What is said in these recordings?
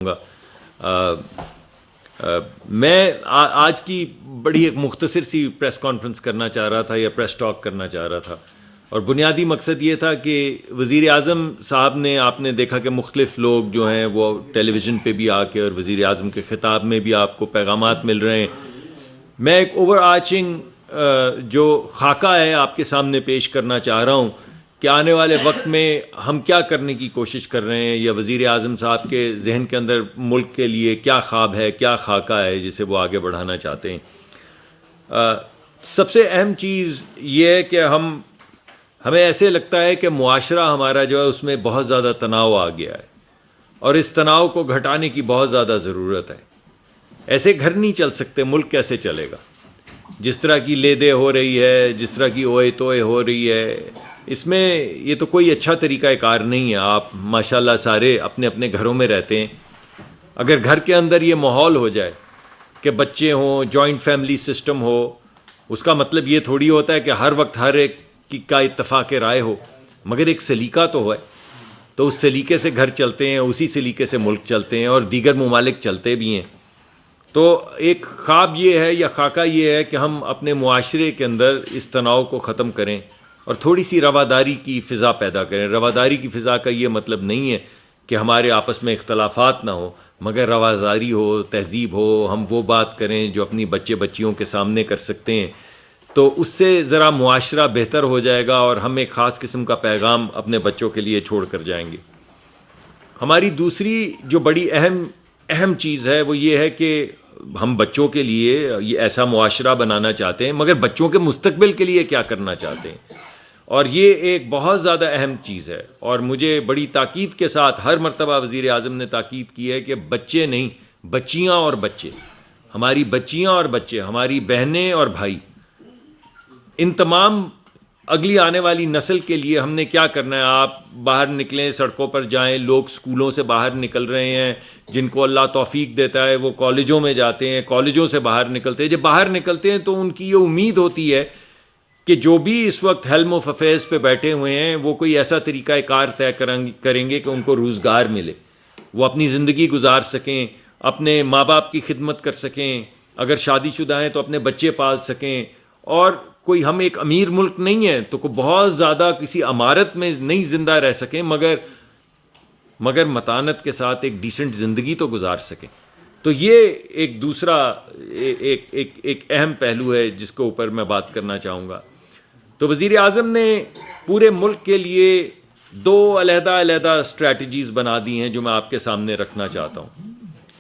گا۔ میں آج کی بڑی ایک مختصر سی پریس کانفرنس کرنا چاہ رہا تھا یا پریس ٹاک کرنا چاہ رہا تھا، اور بنیادی مقصد یہ تھا کہ وزیر اعظم صاحب نے، آپ نے دیکھا کہ مختلف لوگ جو ہیں وہ ٹیلی ویژن پہ بھی آ کے، اور وزیر اعظم کے خطاب میں بھی آپ کو پیغامات مل رہے ہیں۔ میں ایک اوور آرچنگ جو خاکہ ہے آپ کے سامنے پیش کرنا چاہ رہا ہوں کہ آنے والے وقت میں ہم کیا کرنے کی کوشش کر رہے ہیں، یا وزیر اعظم صاحب کے ذہن کے اندر ملک کے لیے کیا خواب ہے، کیا خاکہ ہے جسے وہ آگے بڑھانا چاہتے ہیں۔ سب سے اہم چیز یہ ہے کہ ہمیں ایسے لگتا ہے کہ معاشرہ ہمارا جو ہے اس میں بہت زیادہ تناؤ آ گیا ہے، اور اس تناؤ کو گھٹانے کی بہت زیادہ ضرورت ہے۔ ایسے گھر نہیں چل سکتے، ملک کیسے چلے گا؟ جس طرح کی لے دے ہو رہی ہے، جس طرح کی اوئے توئے ہو رہی ہے، اس میں یہ تو کوئی اچھا طریقہ کار نہیں ہے۔ آپ ماشاءاللہ سارے اپنے اپنے گھروں میں رہتے ہیں، اگر گھر کے اندر یہ ماحول ہو جائے کہ بچے ہوں، جوائنٹ فیملی سسٹم ہو، اس کا مطلب یہ تھوڑی ہوتا ہے کہ ہر وقت ہر ایک کا اتفاق رائے ہو، مگر ایک سلیقہ تو ہے، تو اس سلیقے سے گھر چلتے ہیں، اسی سلیقے سے ملک چلتے ہیں، اور دیگر ممالک چلتے بھی ہیں۔ تو ایک خواب یہ ہے یا خاکہ یہ ہے کہ ہم اپنے معاشرے کے اندر اس تناؤ کو ختم کریں اور تھوڑی سی رواداری کی فضا پیدا کریں۔ رواداری کی فضا کا یہ مطلب نہیں ہے کہ ہمارے آپس میں اختلافات نہ ہو، مگر رواداری ہو، تہذیب ہو، ہم وہ بات کریں جو اپنی بچیوں کے سامنے کر سکتے ہیں، تو اس سے ذرا معاشرہ بہتر ہو جائے گا، اور ہم ایک خاص قسم کا پیغام اپنے بچوں کے لیے چھوڑ کر جائیں گے۔ ہماری دوسری جو بڑی اہم چیز ہے وہ یہ ہے کہ ہم بچوں کے لیے یہ ایسا معاشرہ بنانا چاہتے ہیں، مگر بچوں کے مستقبل کے لیے کیا کرنا چاہتے ہیں، اور یہ ایک بہت زیادہ اہم چیز ہے۔ اور مجھے بڑی تاکید کے ساتھ ہر مرتبہ وزیر اعظم نے تاکید کی ہے کہ بچے نہیں، بچیاں اور بچے، ہماری بچیاں اور بچے، ہماری بہنیں اور بھائی، ان تمام اگلی آنے والی نسل کے لیے ہم نے کیا کرنا ہے۔ آپ باہر نکلیں، سڑکوں پر جائیں، لوگ سکولوں سے باہر نکل رہے ہیں، جن کو اللہ توفیق دیتا ہے وہ کالجوں میں جاتے ہیں، کالجوں سے باہر نکلتے ہیں۔ جب باہر نکلتے ہیں تو ان کی یہ امید ہوتی ہے کہ جو بھی اس وقت ہیلم آف افیئرس پہ بیٹھے ہوئے ہیں وہ کوئی ایسا طریقہ کار طے کریں گے کہ ان کو روزگار ملے، وہ اپنی زندگی گزار سکیں، اپنے ماں باپ کی خدمت کر سکیں، اگر شادی شدہ ہیں تو اپنے بچے پال سکیں، اور کوئی ہم ایک امیر ملک نہیں ہے تو کوئی بہت زیادہ کسی عمارت میں نہیں زندہ رہ سکیں، مگر متانت کے ساتھ ایک ڈیسنٹ زندگی تو گزار سکیں۔ تو یہ ایک دوسرا ایک اہم پہلو ہے جس کے اوپر میں بات کرنا چاہوں گا۔ تو وزیر اعظم نے پورے ملک کے لیے دو علیحدہ اسٹریٹجیز بنا دی ہیں جو میں آپ کے سامنے رکھنا چاہتا ہوں۔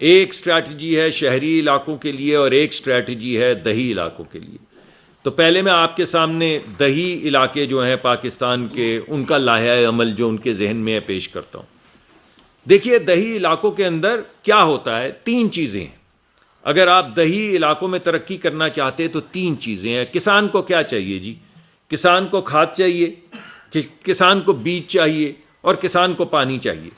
ایک اسٹریٹجی ہے شہری علاقوں کے لیے، اور ایک اسٹریٹجی ہے دیہی علاقوں کے لیے۔ تو پہلے میں آپ کے سامنے دیہی علاقے جو ہیں پاکستان کے، ان کا لائحہ عمل جو ان کے ذہن میں ہے پیش کرتا ہوں۔ دیکھیے دیہی علاقوں کے اندر کیا ہوتا ہے، تین چیزیں ہیں۔ اگر آپ دیہی علاقوں میں ترقی کرنا چاہتے تو تین چیزیں ہیں۔ کسان کو کیا چاہیے جی؟ کسان کو کھاد چاہیے، کسان کو بیج چاہیے، اور کسان کو پانی چاہیے۔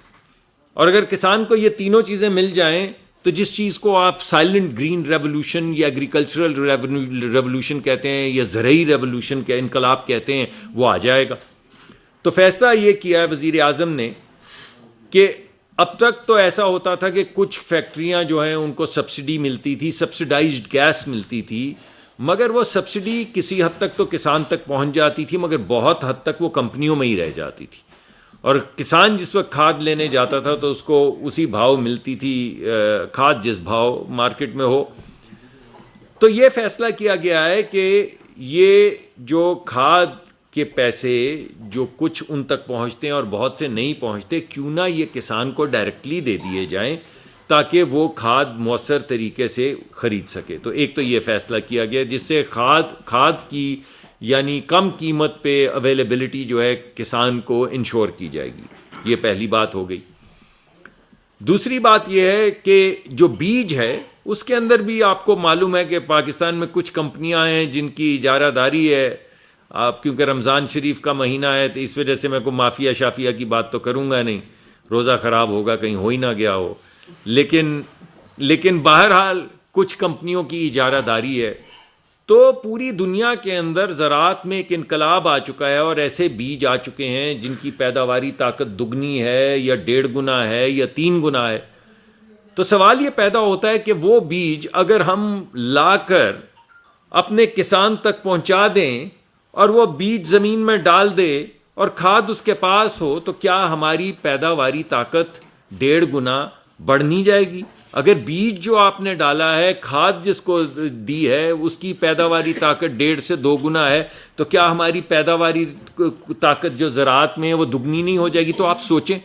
اور اگر کسان کو یہ تینوں چیزیں مل جائیں تو جس چیز کو آپ سائلنٹ گرین ریولوشن یا ایگریکلچرل ریولوشن کہتے ہیں، یا زرعی ریولوشن کے انقلاب کہتے ہیں، وہ آ جائے گا۔ تو فیصلہ یہ کیا ہے وزیر اعظم نے کہ اب تک تو ایسا ہوتا تھا کہ کچھ فیکٹریاں جو ہیں ان کو سبسڈی ملتی تھی، سبسڈائزڈ گیس ملتی تھی، مگر وہ سبسڈی کسی حد تک تو کسان تک پہنچ جاتی تھی، مگر بہت حد تک وہ کمپنیوں میں ہی رہ جاتی تھی، اور کسان جس وقت کھاد لینے جاتا تھا تو اس کو اسی بھاؤ ملتی تھی کھاد جس بھاؤ مارکیٹ میں ہو۔ تو یہ فیصلہ کیا گیا ہے کہ یہ جو کھاد کے پیسے جو کچھ ان تک پہنچتے ہیں اور بہت سے نہیں پہنچتے، کیوں نہ یہ کسان کو ڈائریکٹلی دے دیے جائیں تاکہ وہ کھاد مؤثر طریقے سے خرید سکے۔ تو ایک تو یہ فیصلہ کیا گیا جس سے کھاد کی یعنی کم قیمت پہ اویلیبلٹی جو ہے کسان کو انشور کی جائے گی۔ یہ پہلی بات ہو گئی۔ دوسری بات یہ ہے کہ جو بیج ہے اس کے اندر بھی آپ کو معلوم ہے کہ پاکستان میں کچھ کمپنیاں ہیں جن کی اجارہ داری ہے۔ آپ کیونکہ رمضان شریف کا مہینہ ہے تو اس وجہ سے میں کوئی مافیا شافیہ کی بات تو کروں گا نہیں، روزہ خراب ہوگا، کہیں ہو ہی نہ گیا ہو، لیکن بہرحال کچھ کمپنیوں کی اجارہ داری ہے۔ تو پوری دنیا کے اندر زراعت میں ایک انقلاب آ چکا ہے، اور ایسے بیج آ چکے ہیں جن کی پیداواری طاقت دگنی ہے یا 1.5 گنا ہے یا 3 گنا ہے۔ تو سوال یہ پیدا ہوتا ہے کہ وہ بیج اگر ہم لا کر اپنے کسان تک پہنچا دیں اور وہ بیج زمین میں ڈال دے اور کھاد اس کے پاس ہو تو کیا ہماری پیداواری طاقت 1.5 گنا بڑھ نہیں جائے گی؟ اگر بیج جو آپ نے ڈالا ہے، کھاد جس کو دی ہے، اس کی پیداواری طاقت 1.5 سے 2 گنا ہے، تو کیا ہماری پیداواری طاقت جو زراعت میں ہے وہ دگنی نہیں ہو جائے گی؟ تو آپ سوچیں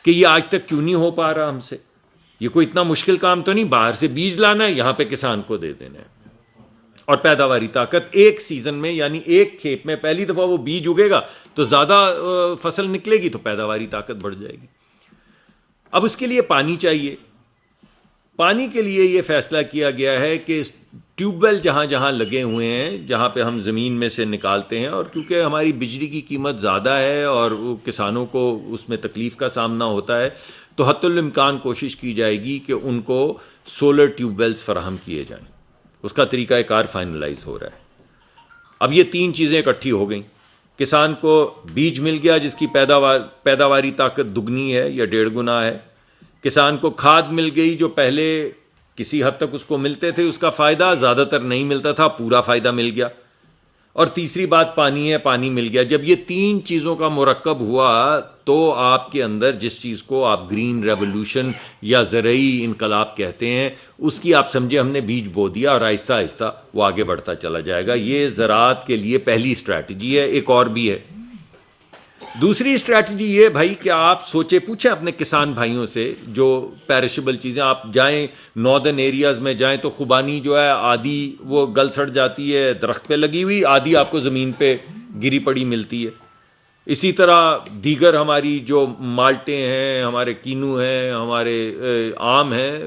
کہ یہ آج تک کیوں نہیں ہو پا رہا ہم سے. یہ کوئی اتنا مشکل کام تو نہیں، باہر سے بیج لانا ہے، یہاں پہ کسان کو دے دینا ہے، اور پیداواری طاقت ایک سیزن میں، یعنی ایک کھیت میں پہلی دفعہ وہ بیج اگے گا تو زیادہ فصل نکلے گی تو پیداواری طاقت بڑھ جائے گی. اب اس کے لیے پانی چاہیے. پانی کے لیے یہ فیصلہ کیا گیا ہے کہ ٹیوب ویل جہاں جہاں لگے ہوئے ہیں، جہاں پہ ہم زمین میں سے نکالتے ہیں، اور کیونکہ ہماری بجلی کی قیمت زیادہ ہے اور کسانوں کو اس میں تکلیف کا سامنا ہوتا ہے، تو حتی الامکان کوشش کی جائے گی کہ ان کو سولر ٹیوب ویلز فراہم کیے جائیں. اس کا طریقہ کار فائنلائز ہو رہا ہے. اب یہ 3 چیزیں اکٹھی ہو گئیں. کسان کو بیج مل گیا جس کی پیداواری طاقت دگنی ہے یا 1.5 گنا ہے. کسان کو کھاد مل گئی جو پہلے کسی حد تک اس کو ملتے تھے، اس کا فائدہ زیادہ تر نہیں ملتا تھا، پورا فائدہ مل گیا. اور تیسری بات پانی ہے، پانی مل گیا. جب یہ 3 چیزوں کا مرکب ہوا تو آپ کے اندر جس چیز کو آپ گرین ریولوشن یا زرعی انقلاب کہتے ہیں، اس کی آپ سمجھے ہم نے بیج بو دیا اور آہستہ آہستہ وہ آگے بڑھتا چلا جائے گا. یہ زراعت کے لیے پہلی اسٹریٹجی ہے. ایک اور بھی ہے. دوسری اسٹریٹجی یہ بھائی کہ آپ سوچیں، پوچھیں اپنے کسان بھائیوں سے جو پیرشبل چیزیں، آپ جائیں ناردرن ایریاز میں جائیں تو خوبانی جو ہے آدھی وہ گل سڑ جاتی ہے درخت پہ لگی ہوئی، آدھی آپ کو زمین پہ گری پڑی ملتی ہے. اسی طرح دیگر ہماری جو مالٹیں ہیں، ہمارے کینو ہیں، ہمارے آم ہیں،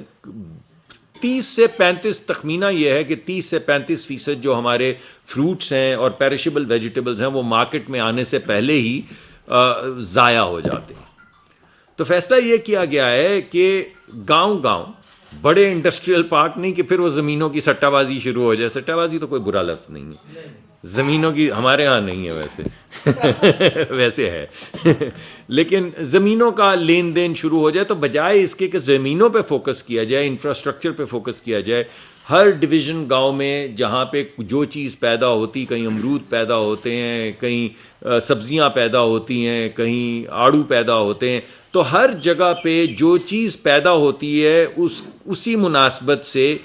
30 سے 35 تخمینہ یہ ہے کہ 30 سے 35% جو ہمارے فروٹس ہیں اور پیرشبل ویجیٹیبلز ہیں وہ مارکیٹ میں آنے سے پہلے ہی ضائع ہو جاتے ہیں. تو فیصلہ یہ کیا گیا ہے کہ گاؤں بڑے انڈسٹریل پارک نہیں کہ پھر وہ زمینوں کی سٹہ بازی شروع ہو جائے. سٹہ بازی تو کوئی برا لفظ نہیں ہے، زمینوں کی ہمارے ہاں نہیں ہے ویسے ویسے ہے لیکن زمینوں کا لین دین شروع ہو جائے تو بجائے اس کے کہ زمینوں پہ فوکس کیا جائے، انفراسٹرکچر پہ فوکس کیا جائے، ہر ڈویژن گاؤں میں جہاں پہ جو چیز پیدا ہوتی، کہیں امرود پیدا ہوتے ہیں، کہیں سبزیاں پیدا ہوتی ہیں، کہیں آڑو پیدا ہوتے ہیں، تو ہر جگہ پہ جو چیز پیدا ہوتی ہے اسی مناسبت سے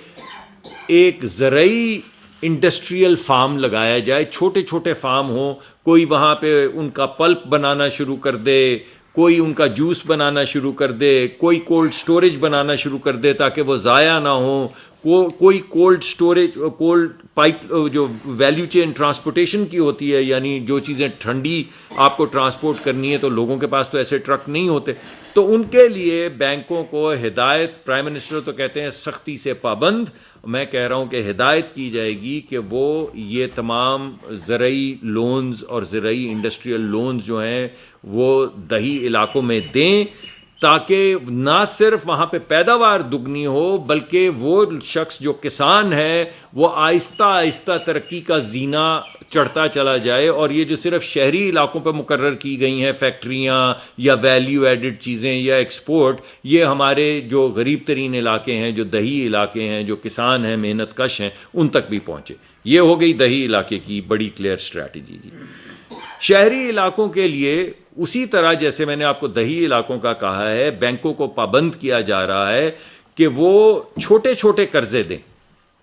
ایک زرعی انڈسٹریل فارم لگایا جائے. چھوٹے چھوٹے فارم ہوں، کوئی وہاں پہ ان کا پلپ بنانا شروع کر دے، کوئی ان کا جوس بنانا شروع کر دے، کوئی کولڈ سٹوریج بنانا شروع کر دے تاکہ وہ ضائع نہ ہوں، کوئی کولڈ سٹوریج، کولڈ پائپ جو ویلیو چین ٹرانسپورٹیشن کی ہوتی ہے، یعنی جو چیزیں ٹھنڈی آپ کو ٹرانسپورٹ کرنی ہے تو لوگوں کے پاس تو ایسے ٹرک نہیں ہوتے، تو ان کے لیے بینکوں کو ہدایت، پرائم منسٹر تو کہتے ہیں سختی سے پابند، میں کہہ رہا ہوں کہ ہدایت کی جائے گی کہ وہ یہ تمام زرعی لونز اور زرعی انڈسٹریل لونز جو ہیں وہ دیہی علاقوں میں دیں، تاکہ نہ صرف وہاں پہ پیداوار دگنی ہو بلکہ وہ شخص جو کسان ہے وہ آہستہ آہستہ ترقی کا زینہ چڑھتا چلا جائے. اور یہ جو صرف شہری علاقوں پہ مقرر کی گئی ہیں فیکٹریاں یا ویلیو ایڈڈ چیزیں یا ایکسپورٹ، یہ ہمارے جو غریب ترین علاقے ہیں، جو دیہی علاقے ہیں، جو کسان ہیں، محنت کش ہیں، ان تک بھی پہنچے. یہ ہو گئی دیہی علاقے کی بڑی کلیئر اسٹریٹجی. شہری علاقوں کے لیے اسی طرح جیسے میں نے آپ کو دیہی علاقوں کا کہا ہے، بینکوں کو پابند کیا جا رہا ہے کہ وہ چھوٹے چھوٹے قرضے دیں.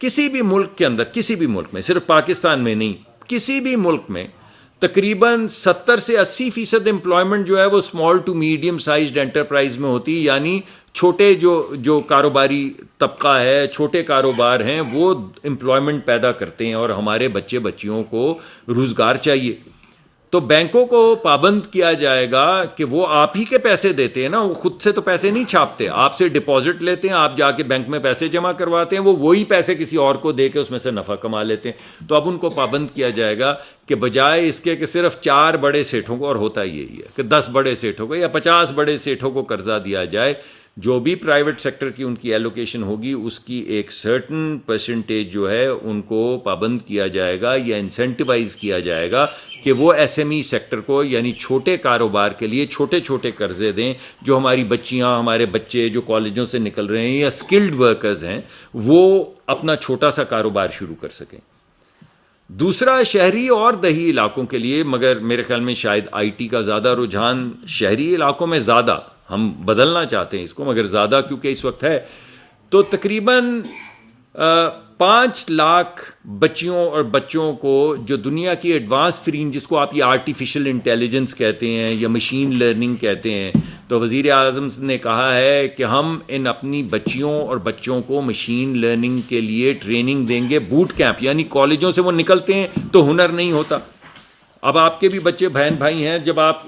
کسی بھی ملک کے اندر، کسی بھی ملک میں، صرف پاکستان میں نہیں، کسی بھی ملک میں تقریباً 70 سے 80% امپلائمنٹ جو ہے وہ small to medium sized enterprise میں ہوتی ہے، یعنی چھوٹے جو کاروباری طبقہ ہے، چھوٹے کاروبار ہیں، وہ امپلائمنٹ پیدا کرتے ہیں اور ہمارے بچے بچیوں کو روزگار چاہیے. تو بینکوں کو پابند کیا جائے گا کہ وہ آپ ہی کے پیسے دیتے ہیں نا، وہ خود سے تو پیسے نہیں چھاپتے، آپ سے ڈپازٹ لیتے ہیں، آپ جا کے بینک میں پیسے جمع کرواتے ہیں، وہ وہی پیسے کسی اور کو دے کے اس میں سے نفع کما لیتے ہیں. تو اب ان کو پابند کیا جائے گا کہ بجائے اس کے کہ صرف 4 بڑے سیٹھوں کو، اور ہوتا یہی ہے کہ 10 بڑے سیٹھوں کو یا 50 بڑے سیٹھوں کو قرضہ دیا جائے، جو بھی پرائیویٹ سیکٹر کی ان کی ایلوکیشن ہوگی اس کی ایک سرٹن پرسنٹیج جو ہے ان کو پابند کیا جائے گا یا انسینٹیوائز کیا جائے گا کہ وہ ایس ایم ای سیکٹر کو یعنی چھوٹے کاروبار کے لیے چھوٹے چھوٹے قرضے دیں. جو ہماری بچیاں ہمارے بچے جو کالجوں سے نکل رہے ہیں یا اسکلڈ ورکرز ہیں وہ اپنا چھوٹا سا کاروبار شروع کر سکیں. دوسرا شہری اور دیہی علاقوں کے لیے, مگر میرے خیال میں شاید آئی ٹی کا زیادہ رجحان شہری علاقوں میں زیادہ, ہم بدلنا چاہتے ہیں اس کو مگر زیادہ کیونکہ اس وقت ہے, تو تقریباً 5 لاکھ بچیوں اور بچوں کو جو دنیا کی ایڈوانس ترین, جس کو آپ یہ آرٹیفیشل انٹیلیجنس کہتے ہیں یا مشین لرننگ کہتے ہیں, تو وزیر اعظم نے کہا ہے کہ ہم ان اپنی بچیوں اور بچوں کو مشین لرننگ کے لیے ٹریننگ دیں گے, بوٹ کیمپ, یعنی کالجوں سے وہ نکلتے ہیں تو ہنر نہیں ہوتا. اب آپ کے بھی بچے بہن بھائی ہیں, جب آپ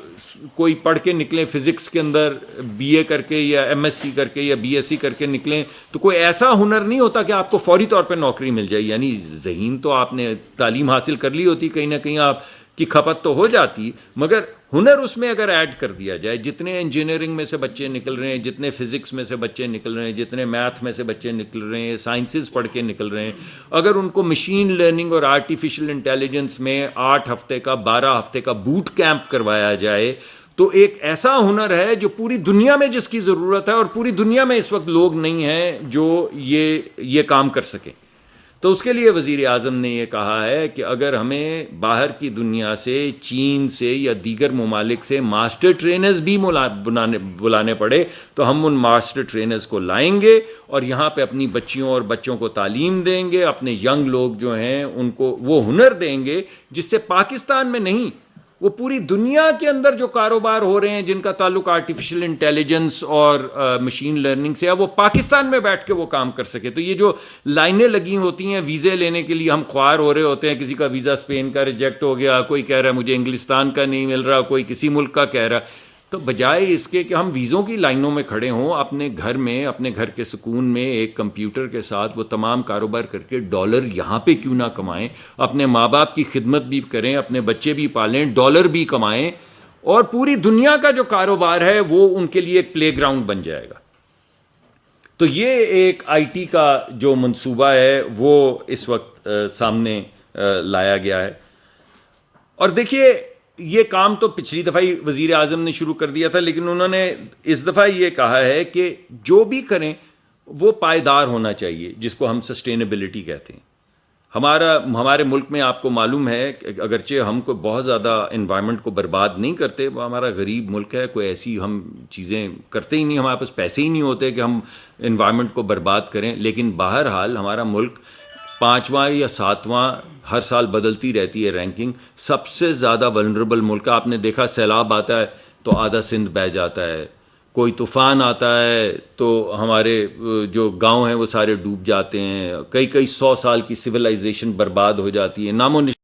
کوئی پڑھ کے نکلیں فزکس کے اندر بی اے کر کے یا ایم ایس سی کر کے یا بی ایس سی کر کے نکلیں تو کوئی ایسا ہنر نہیں ہوتا کہ آپ کو فوری طور پہ نوکری مل جائے. یعنی ذہین تو آپ نے تعلیم حاصل کر لی ہوتی, کہیں نہ کہیں آپ کی کھپت تو ہو جاتی, مگر ہنر اس میں اگر ایڈ کر دیا جائے, جتنے انجینئرنگ میں سے بچے نکل رہے ہیں, جتنے فزکس میں سے بچے نکل رہے ہیں, جتنے میتھ میں سے بچے نکل رہے ہیں, سائنسز پڑھ کے نکل رہے ہیں, اگر ان کو مشین لرننگ اور آرٹیفیشل انٹیلیجنس میں 8 ہفتے کا 12 ہفتے کا بوٹ کیمپ کروایا جائے تو ایک ایسا ہنر ہے جو پوری دنیا میں جس کی ضرورت ہے, اور پوری دنیا میں اس وقت لوگ نہیں ہیں جو یہ کام کر سکیں. تو اس کے لیے وزیر اعظم نے یہ کہا ہے کہ اگر ہمیں باہر کی دنیا سے, چین سے یا دیگر ممالک سے ماسٹر ٹرینرز بھی بلانے پڑے تو ہم ان ماسٹر ٹرینرز کو لائیں گے اور یہاں پہ اپنی بچیوں اور بچوں کو تعلیم دیں گے, اپنے ینگ لوگ جو ہیں ان کو وہ ہنر دیں گے جس سے پاکستان میں نہیں, وہ پوری دنیا کے اندر جو کاروبار ہو رہے ہیں جن کا تعلق آرٹیفیشل انٹیلیجنس اور مشین لرننگ سے ہے, وہ پاکستان میں بیٹھ کے وہ کام کر سکے. تو یہ جو لائنیں لگی ہوتی ہیں ویزے لینے کے لیے, ہم خوار ہو رہے ہوتے ہیں, کسی کا ویزا اسپین کا ریجیکٹ ہو گیا, کوئی کہہ رہا ہے مجھے انگلستان کا نہیں مل رہا, کوئی کسی ملک کا کہہ رہا, تو بجائے اس کے کہ ہم ویزوں کی لائنوں میں کھڑے ہوں, اپنے گھر میں اپنے گھر کے سکون میں ایک کمپیوٹر کے ساتھ وہ تمام کاروبار کر کے ڈالر یہاں پہ کیوں نہ کمائیں, اپنے ماں باپ کی خدمت بھی کریں, اپنے بچے بھی پالیں, ڈالر بھی کمائیں, اور پوری دنیا کا جو کاروبار ہے وہ ان کے لیے ایک پلے گراؤنڈ بن جائے گا. تو یہ ایک آئی ٹی کا جو منصوبہ ہے وہ اس وقت سامنے لایا گیا ہے. اور دیکھیے یہ کام تو پچھلی دفعہ ہی وزیر اعظم نے شروع کر دیا تھا, لیکن انہوں نے اس دفعہ یہ کہا ہے کہ جو بھی کریں وہ پائیدار ہونا چاہیے, جس کو ہم سسٹینیبلٹی کہتے ہیں. ہمارے ملک میں آپ کو معلوم ہے کہ اگرچہ ہم کو بہت زیادہ انوائرمنٹ کو برباد نہیں کرتے, وہ ہمارا غریب ملک ہے, کوئی ایسی ہم چیزیں کرتے ہی نہیں, ہمارے پاس پیسے ہی نہیں ہوتے کہ ہم انوائرمنٹ کو برباد کریں, لیکن بہرحال ہمارا ملک 5واں یا 7واں ہر سال بدلتی رہتی ہے رینکنگ, سب سے زیادہ ولنریبل ملک ہے. آپ نے دیکھا سیلاب آتا ہے تو آدھا سندھ بہہ جاتا ہے, کوئی طوفان آتا ہے تو ہمارے جو گاؤں ہیں وہ سارے ڈوب جاتے ہیں, کئی 100 سال کی سویلائزیشن برباد ہو جاتی ہے, نام و نشان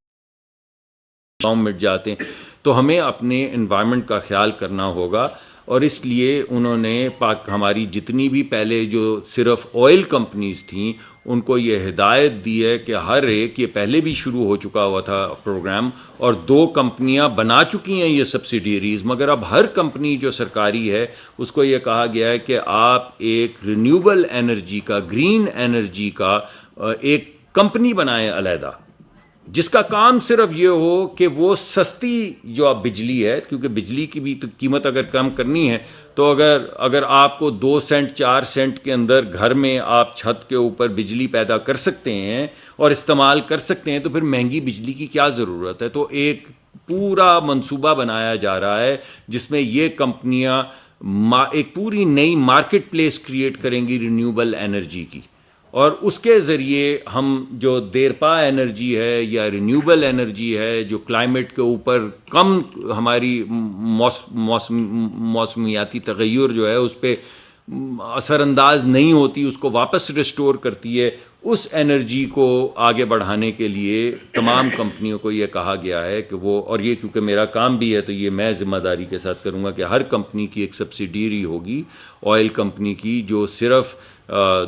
گاؤں مٹ جاتے ہیں. تو ہمیں اپنے انوائرمنٹ کا خیال کرنا ہوگا, اور اس لیے انہوں نے ہماری جتنی بھی پہلے جو صرف آئل کمپنیز تھیں ان کو یہ ہدایت دی ہے کہ ہر ایک, یہ پہلے بھی شروع ہو چکا ہوا تھا پروگرام, اور 2 کمپنیاں بنا چکی ہیں یہ سبسیڈیریز, مگر اب ہر کمپنی جو سرکاری ہے اس کو یہ کہا گیا ہے کہ آپ ایک رینیوبل انرجی کا, گرین انرجی کا ایک کمپنی بنائیں علیحدہ, جس کا کام صرف یہ ہو کہ وہ سستی جو اب بجلی ہے, کیونکہ بجلی کی بھی تو قیمت اگر کم کرنی ہے تو اگر آپ کو 2 سینٹ 4 سینٹ کے اندر گھر میں آپ چھت کے اوپر بجلی پیدا کر سکتے ہیں اور استعمال کر سکتے ہیں تو پھر مہنگی بجلی کی کیا ضرورت ہے. تو ایک پورا منصوبہ بنایا جا رہا ہے جس میں یہ کمپنیاں ایک پوری نئی مارکیٹ پلیس کریٹ کریں گی رینیوبل انرجی کی, اور اس کے ذریعے ہم جو دیرپا انرجی ہے یا رینیوبل انرجی ہے جو کلائمیٹ کے اوپر کم ہماری موسمیاتی تغیر جو ہے اس پہ اثر انداز نہیں ہوتی, اس کو واپس ریسٹور کرتی ہے, اس انرجی کو آگے بڑھانے کے لیے تمام کمپنیوں کو یہ کہا گیا ہے کہ وہ, اور یہ کیونکہ میرا کام بھی ہے تو یہ میں ذمہ داری کے ساتھ کروں گا کہ ہر کمپنی کی ایک سبسیڈیری ہوگی آئل کمپنی کی جو صرف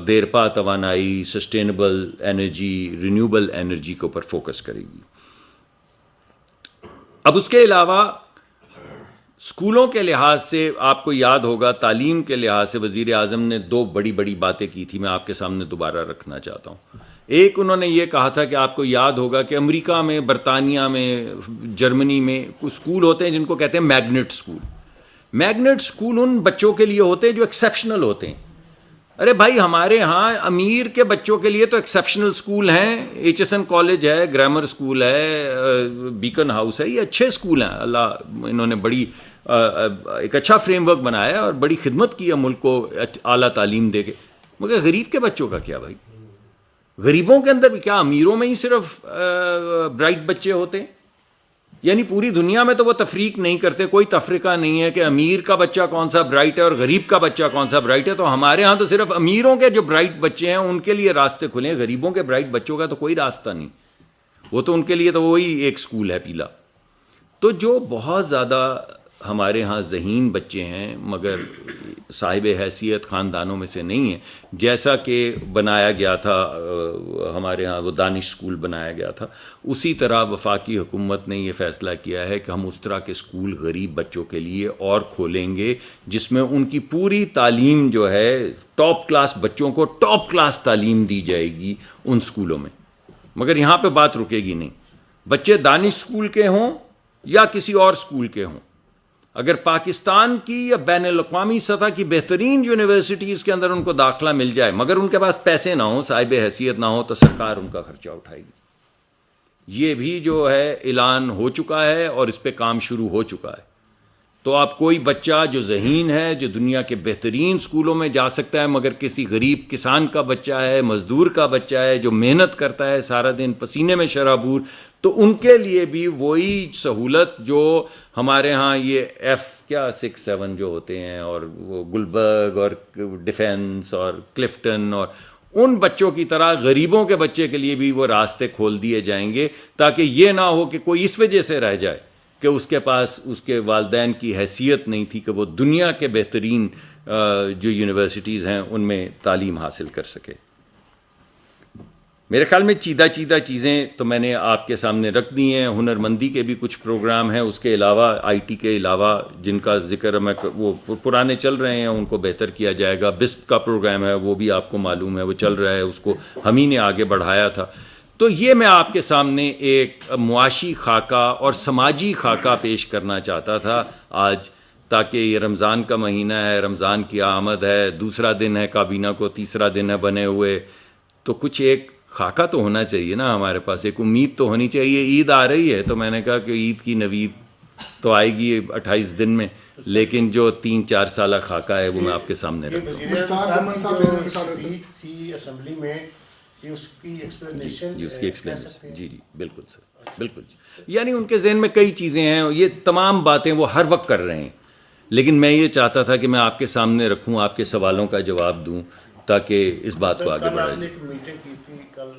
دیرپا توانائی, سسٹینیبل انرجی, رینیوبل انرجی کے اوپر فوکس کرے گی. اب اس کے علاوہ اسکولوں کے لحاظ سے آپ کو یاد ہوگا، تعلیم کے لحاظ سے وزیر اعظم نے 2 بڑی بڑی باتیں کی تھی، میں آپ کے سامنے دوبارہ رکھنا چاہتا ہوں. ایک انہوں نے یہ کہا تھا کہ آپ کو یاد ہوگا کہ امریکہ میں، برطانیہ میں، جرمنی میں اسکول ہوتے ہیں جن کو کہتے ہیں میگنٹ اسکول. میگنٹ اسکول ان بچوں کے لیے ہوتے ہیں جو ایکسیپشنل ہوتے ہیں. ارے بھائی، ہمارے ہاں امیر کے بچوں کے لیے تو ایکسیپشنل اسکول ہیں، ایچ ایس این کالج ہے، گرامر اسکول ہے، بیکن ہاؤس ہے، یہ اچھے اسکول ہیں. انہوں نے بڑی ایک اچھا فریم ورک بنایا اور بڑی خدمت کی ہے ملک کو اعلیٰ تعلیم دے کے. مگر غریب کے بچوں کا کیا بھائی؟ غریبوں کے اندر بھی کیا امیروں میں ہی صرف برائٹ بچے ہوتے ہیں؟ یعنی پوری دنیا میں تو وہ تفریق نہیں کرتے، کوئی تفریقہ نہیں ہے کہ امیر کا بچہ کون سا برائٹ ہے اور غریب کا بچہ کون سا برائٹ ہے. تو ہمارے ہاں تو صرف امیروں کے جو برائٹ بچے ہیں ان کے لیے راستے کھلے ہیں، غریبوں کے برائٹ بچوں کا تو کوئی راستہ نہیں. وہ تو ان کے لیے تو وہی ایک اسکول ہے پیلا. تو جو بہت زیادہ ہمارے ہاں ذہین بچے ہیں مگر صاحب حیثیت خاندانوں میں سے نہیں ہیں، جیسا کہ بنایا گیا تھا ہمارے ہاں وہ دانش اسکول بنایا گیا تھا، اسی طرح وفاقی حکومت نے یہ فیصلہ کیا ہے کہ ہم اس طرح کے اسکول غریب بچوں کے لیے اور کھولیں گے جس میں ان کی پوری تعلیم جو ہے ٹاپ کلاس بچوں کو ٹاپ کلاس تعلیم دی جائے گی ان اسکولوں میں. مگر یہاں پہ بات رکے گی نہیں. بچے دانش اسکول کے ہوں یا کسی اور اسکول کے ہوں، اگر پاکستان کی یا بین الاقوامی سطح کی بہترین یونیورسٹیز کے اندر ان کو داخلہ مل جائے مگر ان کے پاس پیسے نہ ہوں، صاحب حیثیت نہ ہو، تو سرکار ان کا خرچہ اٹھائے گی. یہ بھی جو ہے اعلان ہو چکا ہے اور اس پہ کام شروع ہو چکا ہے. تو آپ کوئی بچہ جو ذہین ہے، جو دنیا کے بہترین اسکولوں میں جا سکتا ہے، مگر کسی غریب کسان کا بچہ ہے، مزدور کا بچہ ہے، جو محنت کرتا ہے سارا دن پسینے میں شرابور، تو ان کے لیے بھی وہی سہولت جو ہمارے ہاں یہ F6-7 جو ہوتے ہیں اور وہ گلبرگ اور ڈیفینس اور کلفٹن اور ان بچوں کی طرح غریبوں کے بچے کے لیے بھی وہ راستے کھول دیے جائیں گے، تاکہ یہ نہ ہو کہ کوئی اس وجہ سے رہ جائے کہ اس کے پاس اس کے والدین کی حیثیت نہیں تھی کہ وہ دنیا کے بہترین جو یونیورسٹیز ہیں ان میں تعلیم حاصل کر سکے. میرے خیال میں چیدہ چیزیں تو میں نے آپ کے سامنے رکھ دی ہیں. ہنر مندی کے بھی کچھ پروگرام ہیں، اس کے علاوہ آئی ٹی کے علاوہ جن کا ذکر میں وہ پرانے چل رہے ہیں ان کو بہتر کیا جائے گا. بسپ کا پروگرام ہے، وہ بھی آپ کو معلوم ہے، وہ چل رہا ہے، اس کو ہم ہی نے آگے بڑھایا تھا. تو یہ میں آپ کے سامنے ایک معاشی خاکہ اور سماجی خاکہ پیش کرنا چاہتا تھا آج، تاکہ یہ رمضان کا مہینہ ہے، رمضان کی آمد ہے، دوسرا دن ہے کابینہ کو، تیسرا دن ہے بنے ہوئے، تو کچھ ایک خاکہ تو ہونا چاہیے نا ہمارے پاس، ایک امید تو ہونی چاہیے. عید آ رہی ہے تو میں نے کہا کہ عید کی نوید تو آئے گی 28 دن میں، لیکن جو 3-4 سالہ خاکہ ہے وہ میں آپ کے سامنے رکھتا ہوں. اسمبلی میں اس کی ایکسپلینیشن جی بالکل سر، بالکل. یعنی ان کے ذہن میں کئی چیزیں ہیں، یہ تمام باتیں وہ ہر وقت کر رہے ہیں، لیکن میں یہ چاہتا تھا کہ میں آپ کے سامنے رکھوں، آپ کے سوالوں کا جواب دوں تاکہ اس بات کو آگے بڑھایا جائے. ایک میٹنگ کی تھی کل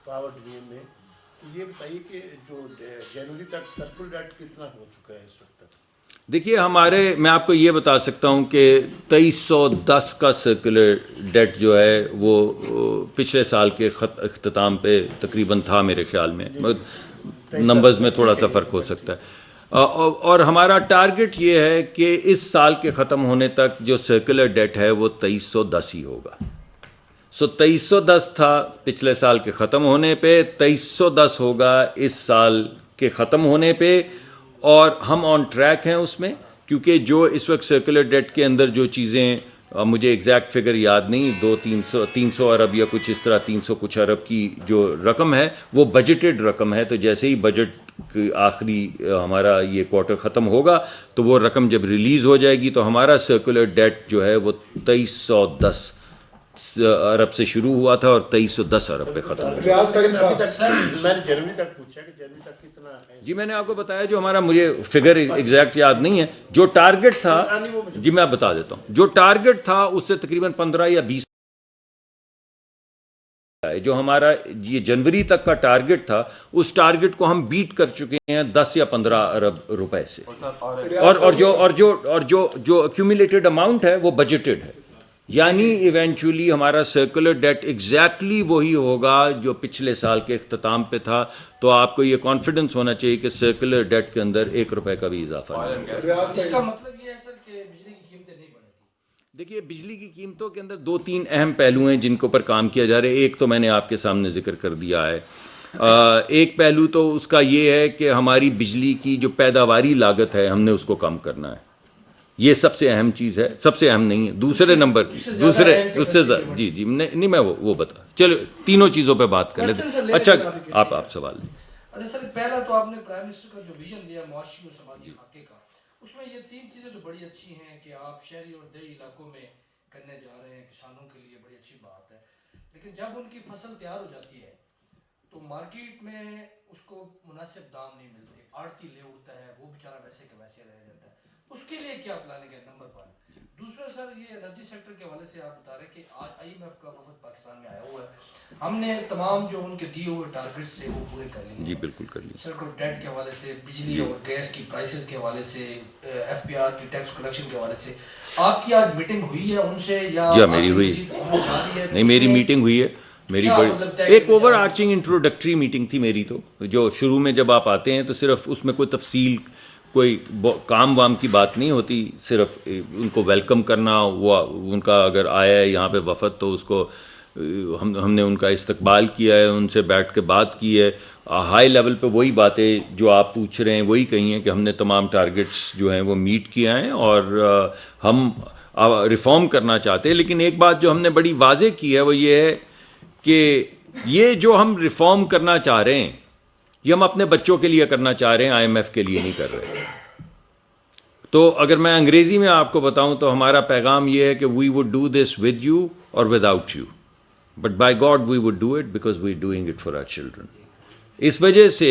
پاور ڈویژن میں، یہ بتائیے کہ جو جنوری تک سرکل ڈیٹ کتنا ہو چکا ہے اس وقت تک؟ دیکھیے میں آپ کو یہ بتا سکتا ہوں کہ 2310 کا سرکولر ڈیٹ جو ہے وہ پچھلے سال کے اختتام پہ تقریباً تھا میرے خیال میں، نمبرز میں تھوڑا سا فرق ہو سکتا ہے. اور ہمارا ٹارگٹ یہ ہے کہ اس سال کے ختم ہونے تک جو سرکولر ڈیٹ ہے وہ 2310 ہی ہوگا. 2310 تھا پچھلے سال کے ختم ہونے پہ، 2310 ہوگا اس سال کے ختم ہونے پہ، اور ہم آن ٹریک ہیں اس میں، کیونکہ جو اس وقت سرکولر ڈیٹ کے اندر جو چیزیں مجھے ایگزیکٹ فگر یاد نہیں، 300 ارب یا کچھ اس طرح 300 کچھ ارب کی جو رقم ہے وہ بجٹڈ رقم ہے. تو جیسے ہی بجٹ آخری ہمارا یہ کوارٹر ختم ہوگا تو وہ رقم جب ریلیز ہو جائے گی تو ہمارا سرکولر ڈیٹ جو ہے وہ 2310 ارب سے شروع ہوا تھا اور 2310 ارب پہ ختم ہوا. جی میں نے آپ کو بتایا جو ہمارا، مجھے فگر ایگزیکٹ یاد نہیں ہے، جو ٹارگٹ تھا، جی میں بتا دیتا ہوں، جو ٹارگٹ تھا اس سے تقریباً 15 یا 20، جو ہمارا یہ جنوری تک کا ٹارگٹ تھا اس ٹارگٹ کو ہم بیٹ کر چکے ہیں 10 یا 15 ارب روپے سے. اور جو ایکیومولیٹڈ اماؤنٹ ہے وہ بجٹڈ ہے. یعنی ایونچولی ہمارا سرکولر ڈیٹ ایگزیکٹلی وہی ہوگا جو پچھلے سال کے اختتام پہ تھا. تو آپ کو یہ کانفیڈنس ہونا چاہیے کہ سرکولر ڈیٹ کے اندر 1 روپے کا بھی اضافہ نہیں ہے. اس کا مطلب یہ ہے سر کہ بجلی کی قیمتیں نہیں بڑھیں گی. دیکھیے بجلی کی قیمتوں کے اندر 2-3 اہم پہلو ہیں جن کے اوپر کام کیا جا رہا ہے. ایک تو میں نے آپ کے سامنے ذکر کر دیا ہے. ایک پہلو تو اس کا یہ ہے کہ ہماری بجلی کی جو پیداواری لاگت ہے ہم نے اس کو کم کرنا ہے. یہ سب سے اہم چیز ہے, سب سے اہم نہیں ہے. دوسرے نمبر اس سے جی نہیں میں وہ بتا, چلو تینوں چیزوں پہ بات کر لیتے. اچھا آپ سوال لیں. اچھا سر, پہلا تو آپ نے پرائم منسٹر کا جو ویژن دیا معاشی و سماجی خاکے کا, اس میں یہ 3 چیزیں تو بڑی اچھی ہیں کہ آپ شہری اور دیہی علاقوں میں کرنے جا رہے ہیں, کسانوں کے لیے بڑی اچھی بات ہے. لیکن جب ان کی فصل تیار ہو جاتی ہے تو مارکیٹ میں اس کو مناسب دام نہیں ملتے, آڑتی لے اڑتا ہے, وہ بیچارہ ویسے کے ویسے رہ جاتا ہے. اس کے لیے کیا پلاننگ ہے, نمبر 1. دوسرا سر, یہ انرجی سیکٹر کے حوالے سے آپ بتا رہے ہیں کہ IMF کا وفد پاکستان میں آیا ہوا ہے, ہم نے تمام جو ان کے دیے ہوئے ٹارگیٹس سے وہ پورے کر لیے. جی بالکل کر لیے. سرکل ڈیٹ کے حوالے سے, بجلی اور گیس کی پرائسز کے حوالے سے, FBR کی ٹیکس کلیکشن کے حوالے سے آپ کی آج میٹنگ ہوئی ہے ان سے یا جی میری ہوئی نہیں, میری میٹنگ ہوئی ہے. میری بڑی ایک اوور آرچنگ انٹروڈکٹری میٹنگ تھی میری, تو جو شروع میں جب آپ آتے ہیں تو صرف اس میں کوئی تفصیل کوئی کام وام کی بات نہیں ہوتی, صرف ان کو ویلکم کرنا. وہ ان کا اگر آیا ہے یہاں پہ وفد تو اس کو ہم نے ان کا استقبال کیا ہے, ان سے بیٹھ کے بات کی ہے. ہائی لیول پہ وہی باتیں جو آپ پوچھ رہے ہیں وہی کہی ہیں کہ ہم نے تمام ٹارگیٹس جو ہیں وہ میٹ کیا ہیں اور ہم ریفارم کرنا چاہتے ہیں. لیکن ایک بات جو ہم نے بڑی واضح کی ہے وہ یہ ہے کہ یہ جو ہم ریفارم کرنا چاہ رہے ہیں یہ ہم اپنے بچوں کے لیے کرنا چاہ رہے ہیں, IMF کے لیے نہیں کر رہے. تو اگر میں انگریزی میں آپ کو بتاؤں تو ہمارا پیغام یہ ہے کہ we would do this with you اور without you, but by God we would do it because we doing it for our children. اس وجہ سے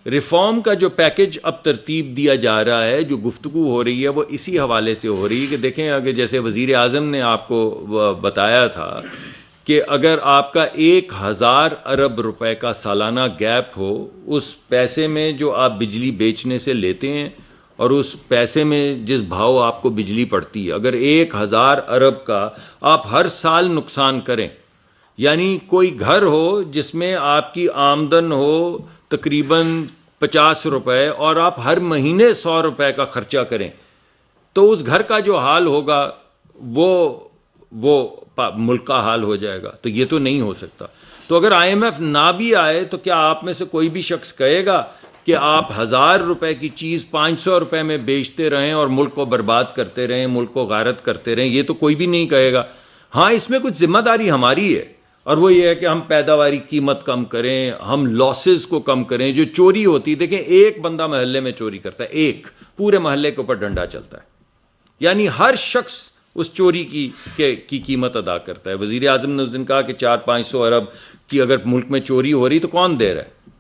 ریفارم کا جو پیکج اب ترتیب دیا جا رہا ہے, جو گفتگو ہو رہی ہے وہ اسی حوالے سے ہو رہی ہے کہ دیکھیں اگر جیسے وزیر اعظم نے آپ کو بتایا تھا کہ اگر آپ کا 1000 ارب روپے کا سالانہ گیپ ہو, اس پیسے میں جو آپ بجلی بیچنے سے لیتے ہیں اور اس پیسے میں جس بھاؤ آپ کو بجلی پڑتی ہے, اگر 1000 ارب کا آپ ہر سال نقصان کریں, یعنی کوئی گھر ہو جس میں آپ کی آمدن ہو تقریباً 50 روپے اور آپ ہر مہینے 100 روپے کا خرچہ کریں, تو اس گھر کا جو حال ہوگا وہ ملک کا حال ہو جائے گا. تو یہ تو نہیں ہو سکتا. تو اگر IMF نہ بھی آئے تو کیا آپ میں سے کوئی بھی شخص کہے گا کہ آپ 1000 روپے کی چیز 500 روپے میں بیچتے رہیں اور ملک کو برباد کرتے رہیں, ملک کو غارت کرتے رہیں؟ یہ تو کوئی بھی نہیں کہے گا. ہاں اس میں کچھ ذمہ داری ہماری ہے, اور وہ یہ ہے کہ ہم پیداواری قیمت کم کریں, ہم لاسز کو کم کریں. جو چوری ہوتی, دیکھیں ایک بندہ محلے میں چوری کرتا ہے, ایک پورے محلے کے اوپر ڈنڈا چلتا ہے, یعنی ہر شخص اس چوری کی قیمت ادا کرتا ہے. وزیر اعظم نے اس دن کہا کہ 400-500 ارب کی اگر ملک میں چوری ہو رہی تو کون دے رہا ہے؟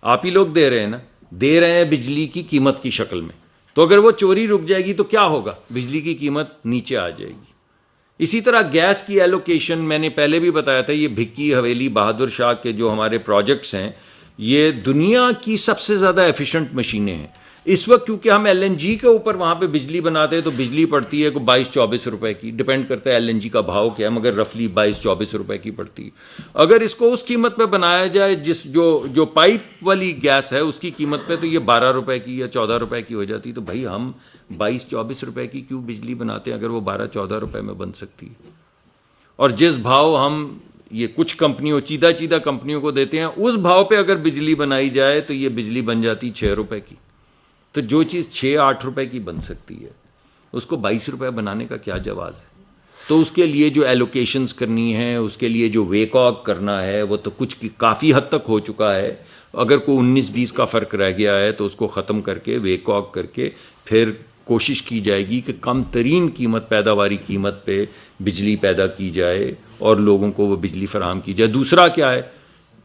آپ ہی لوگ دے رہے ہیں نا, دے رہے ہیں بجلی کی قیمت کی شکل میں. تو اگر وہ چوری رک جائے گی تو کیا ہوگا؟ بجلی کی قیمت نیچے آ جائے گی. اسی طرح گیس کی ایلوکیشن میں نے پہلے بھی بتایا تھا, یہ بھکی حویلی بہادر شاہ کے جو ہمارے پروجیکٹس ہیں یہ دنیا کی سب سے زیادہ ایفیشنٹ مشینیں ہیں اس وقت, کیونکہ ہم LNG کے اوپر وہاں پہ بجلی بناتے ہیں تو بجلی پڑتی ہے کوئی 22-24 روپے کی, ڈپینڈ کرتا ہے LNG کا بھاؤ کیا ہے, مگر رفلی 22-24 روپے کی پڑتی ہے. اگر اس کو اس قیمت پہ بنایا جائے جو پائپ والی گیس ہے اس کی قیمت پہ, تو یہ 12 روپے کی یا 14 روپے کی ہو جاتی. تو بھائی ہم 22-24 روپے کی کیوں بجلی بناتے ہیں اگر وہ 12-14 روپے میں بن سکتی ہے؟ اور جس بھاؤ ہم یہ کچھ کمپنیوں چیدہ کمپنیوں کو دیتے ہیں اس بھاؤ پہ اگر بجلی بنائی جائے تو یہ بجلی بن جاتی 6 روپے کی. تو جو چیز 6-8 روپے کی بن سکتی ہے اس کو 22 روپے بنانے کا کیا جواز ہے؟ تو اس کے لیے جو ایلوکیشنز کرنی ہیں, اس کے لیے جو ویک آف کرنا ہے وہ تو کچھ کافی حد تک ہو چکا ہے. اگر کوئی 19-20 کا فرق رہ گیا ہے تو اس کو ختم کر کے ویک آف کر کے پھر کوشش کی جائے گی کہ کم ترین قیمت, پیداواری قیمت پہ بجلی پیدا کی جائے اور لوگوں کو وہ بجلی فراہم کی جائے. دوسرا کیا ہے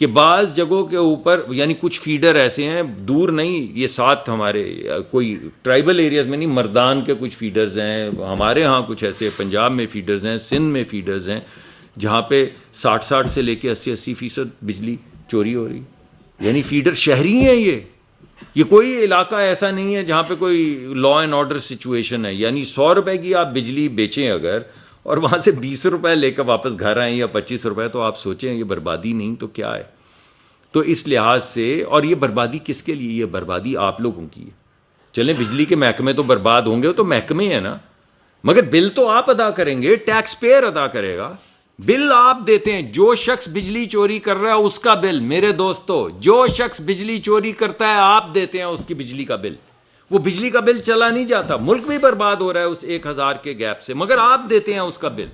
کہ بعض جگہوں کے اوپر یعنی کچھ فیڈر ایسے ہیں, دور نہیں, یہ ساتھ ہمارے کوئی ٹرائبل ایریاز میں نہیں, مردان کے کچھ فیڈرز ہیں, ہمارے ہاں کچھ ایسے پنجاب میں فیڈرز ہیں, سندھ میں فیڈرز ہیں, جہاں پہ 60 سے لے کے 80% بجلی چوری ہو رہی. یعنی فیڈر شہری ہیں, یہ کوئی علاقہ ایسا نہیں ہے جہاں پہ کوئی لا اینڈ آرڈر سچویشن ہے. یعنی 100 روپے کی آپ بجلی بیچیں اگر اور وہاں سے 20 روپے لے کر واپس گھر آئیں یا 25 روپے, تو آپ سوچیں یہ بربادی نہیں تو کیا ہے. تو اس لحاظ سے, اور یہ بربادی کس کے لیے, یہ بربادی آپ لوگوں کی ہے. چلیں بجلی کے محکمے تو برباد ہوں گے, تو محکمے ہیں نا, مگر بل تو آپ ادا کریں گے, ٹیکس پیئر ادا کرے گا. بل آپ دیتے ہیں. جو شخص بجلی چوری کر رہا ہے اس کا بل, میرے دوستو, جو شخص بجلی چوری کرتا ہے آپ دیتے ہیں اس کی بجلی کا بل. وہ بجلی کا بل چلا نہیں جاتا, ملک بھی برباد ہو رہا ہے اس 1000 کے گیپ سے, مگر آپ دیتے ہیں اس کا بل.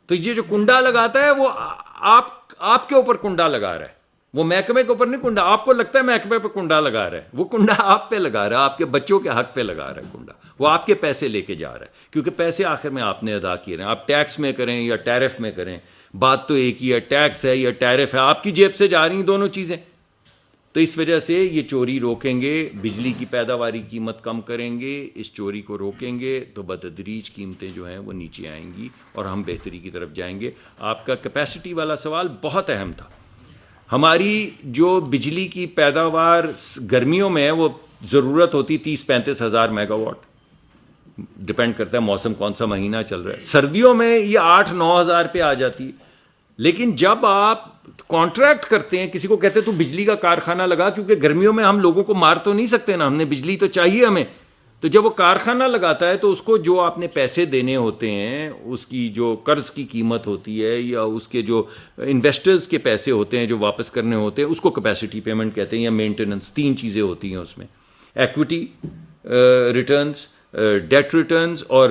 تو یہ جو کنڈا لگاتا ہے وہ آپ کے اوپر کنڈا لگا رہا ہے, وہ محکمے کے اوپر نہیں کنڈا. آپ کو لگتا ہے محکمے پہ کنڈا لگا رہا ہے, وہ کنڈا آپ پہ لگا رہا ہے, آپ کے بچوں کے حق پہ لگا رہا ہے کنڈا. وہ آپ کے پیسے لے کے جا رہا ہے, کیونکہ پیسے آخر میں آپ نے ادا کیے ہیں. آپ ٹیکس میں کریں یا ٹیرف میں کریں, بات تو ایک ہی ہے, ٹیکس ہے یا ٹیرف ہے, آپ کی جیب سے جا رہی ہیں دونوں چیزیں. تو اس وجہ سے یہ چوری روکیں گے, بجلی کی پیداواری قیمت کم کریں گے, اس چوری کو روکیں گے تو بتدریج قیمتیں جو ہیں وہ نیچے آئیں گی اور ہم بہتری کی طرف جائیں گے. آپ کا کیپیسٹی والا سوال بہت اہم تھا. ہماری جو بجلی کی پیداوار گرمیوں میں ہے وہ ضرورت ہوتی 30-35 ہزار میگا واٹ, ڈپینڈ کرتا ہے موسم کون سا مہینہ چل رہا ہے. سردیوں میں یہ 8-9 ہزار پہ آ جاتی ہے. لیکن جب آپ کانٹریکٹ کرتے ہیں, کسی کو کہتے ہیں تو بجلی کا کارخانہ لگا, کیونکہ گرمیوں میں ہم لوگوں کو مار تو نہیں سکتے نا, ہم نے بجلی تو چاہیے ہمیں. تو جب وہ کارخانہ لگاتا ہے تو اس کو جو آپ نے پیسے دینے ہوتے ہیں, اس کی جو قرض کی قیمت ہوتی ہے یا اس کے جو انویسٹرز کے پیسے ہوتے ہیں جو واپس کرنے ہوتے ہیں, اس کو کیپیسٹی پیمنٹ کہتے ہیں یا مینٹیننس. 3 چیزیں ہوتی ہیں اس میں, ایکویٹی ریٹرنز, ڈیٹ ریٹرنز اور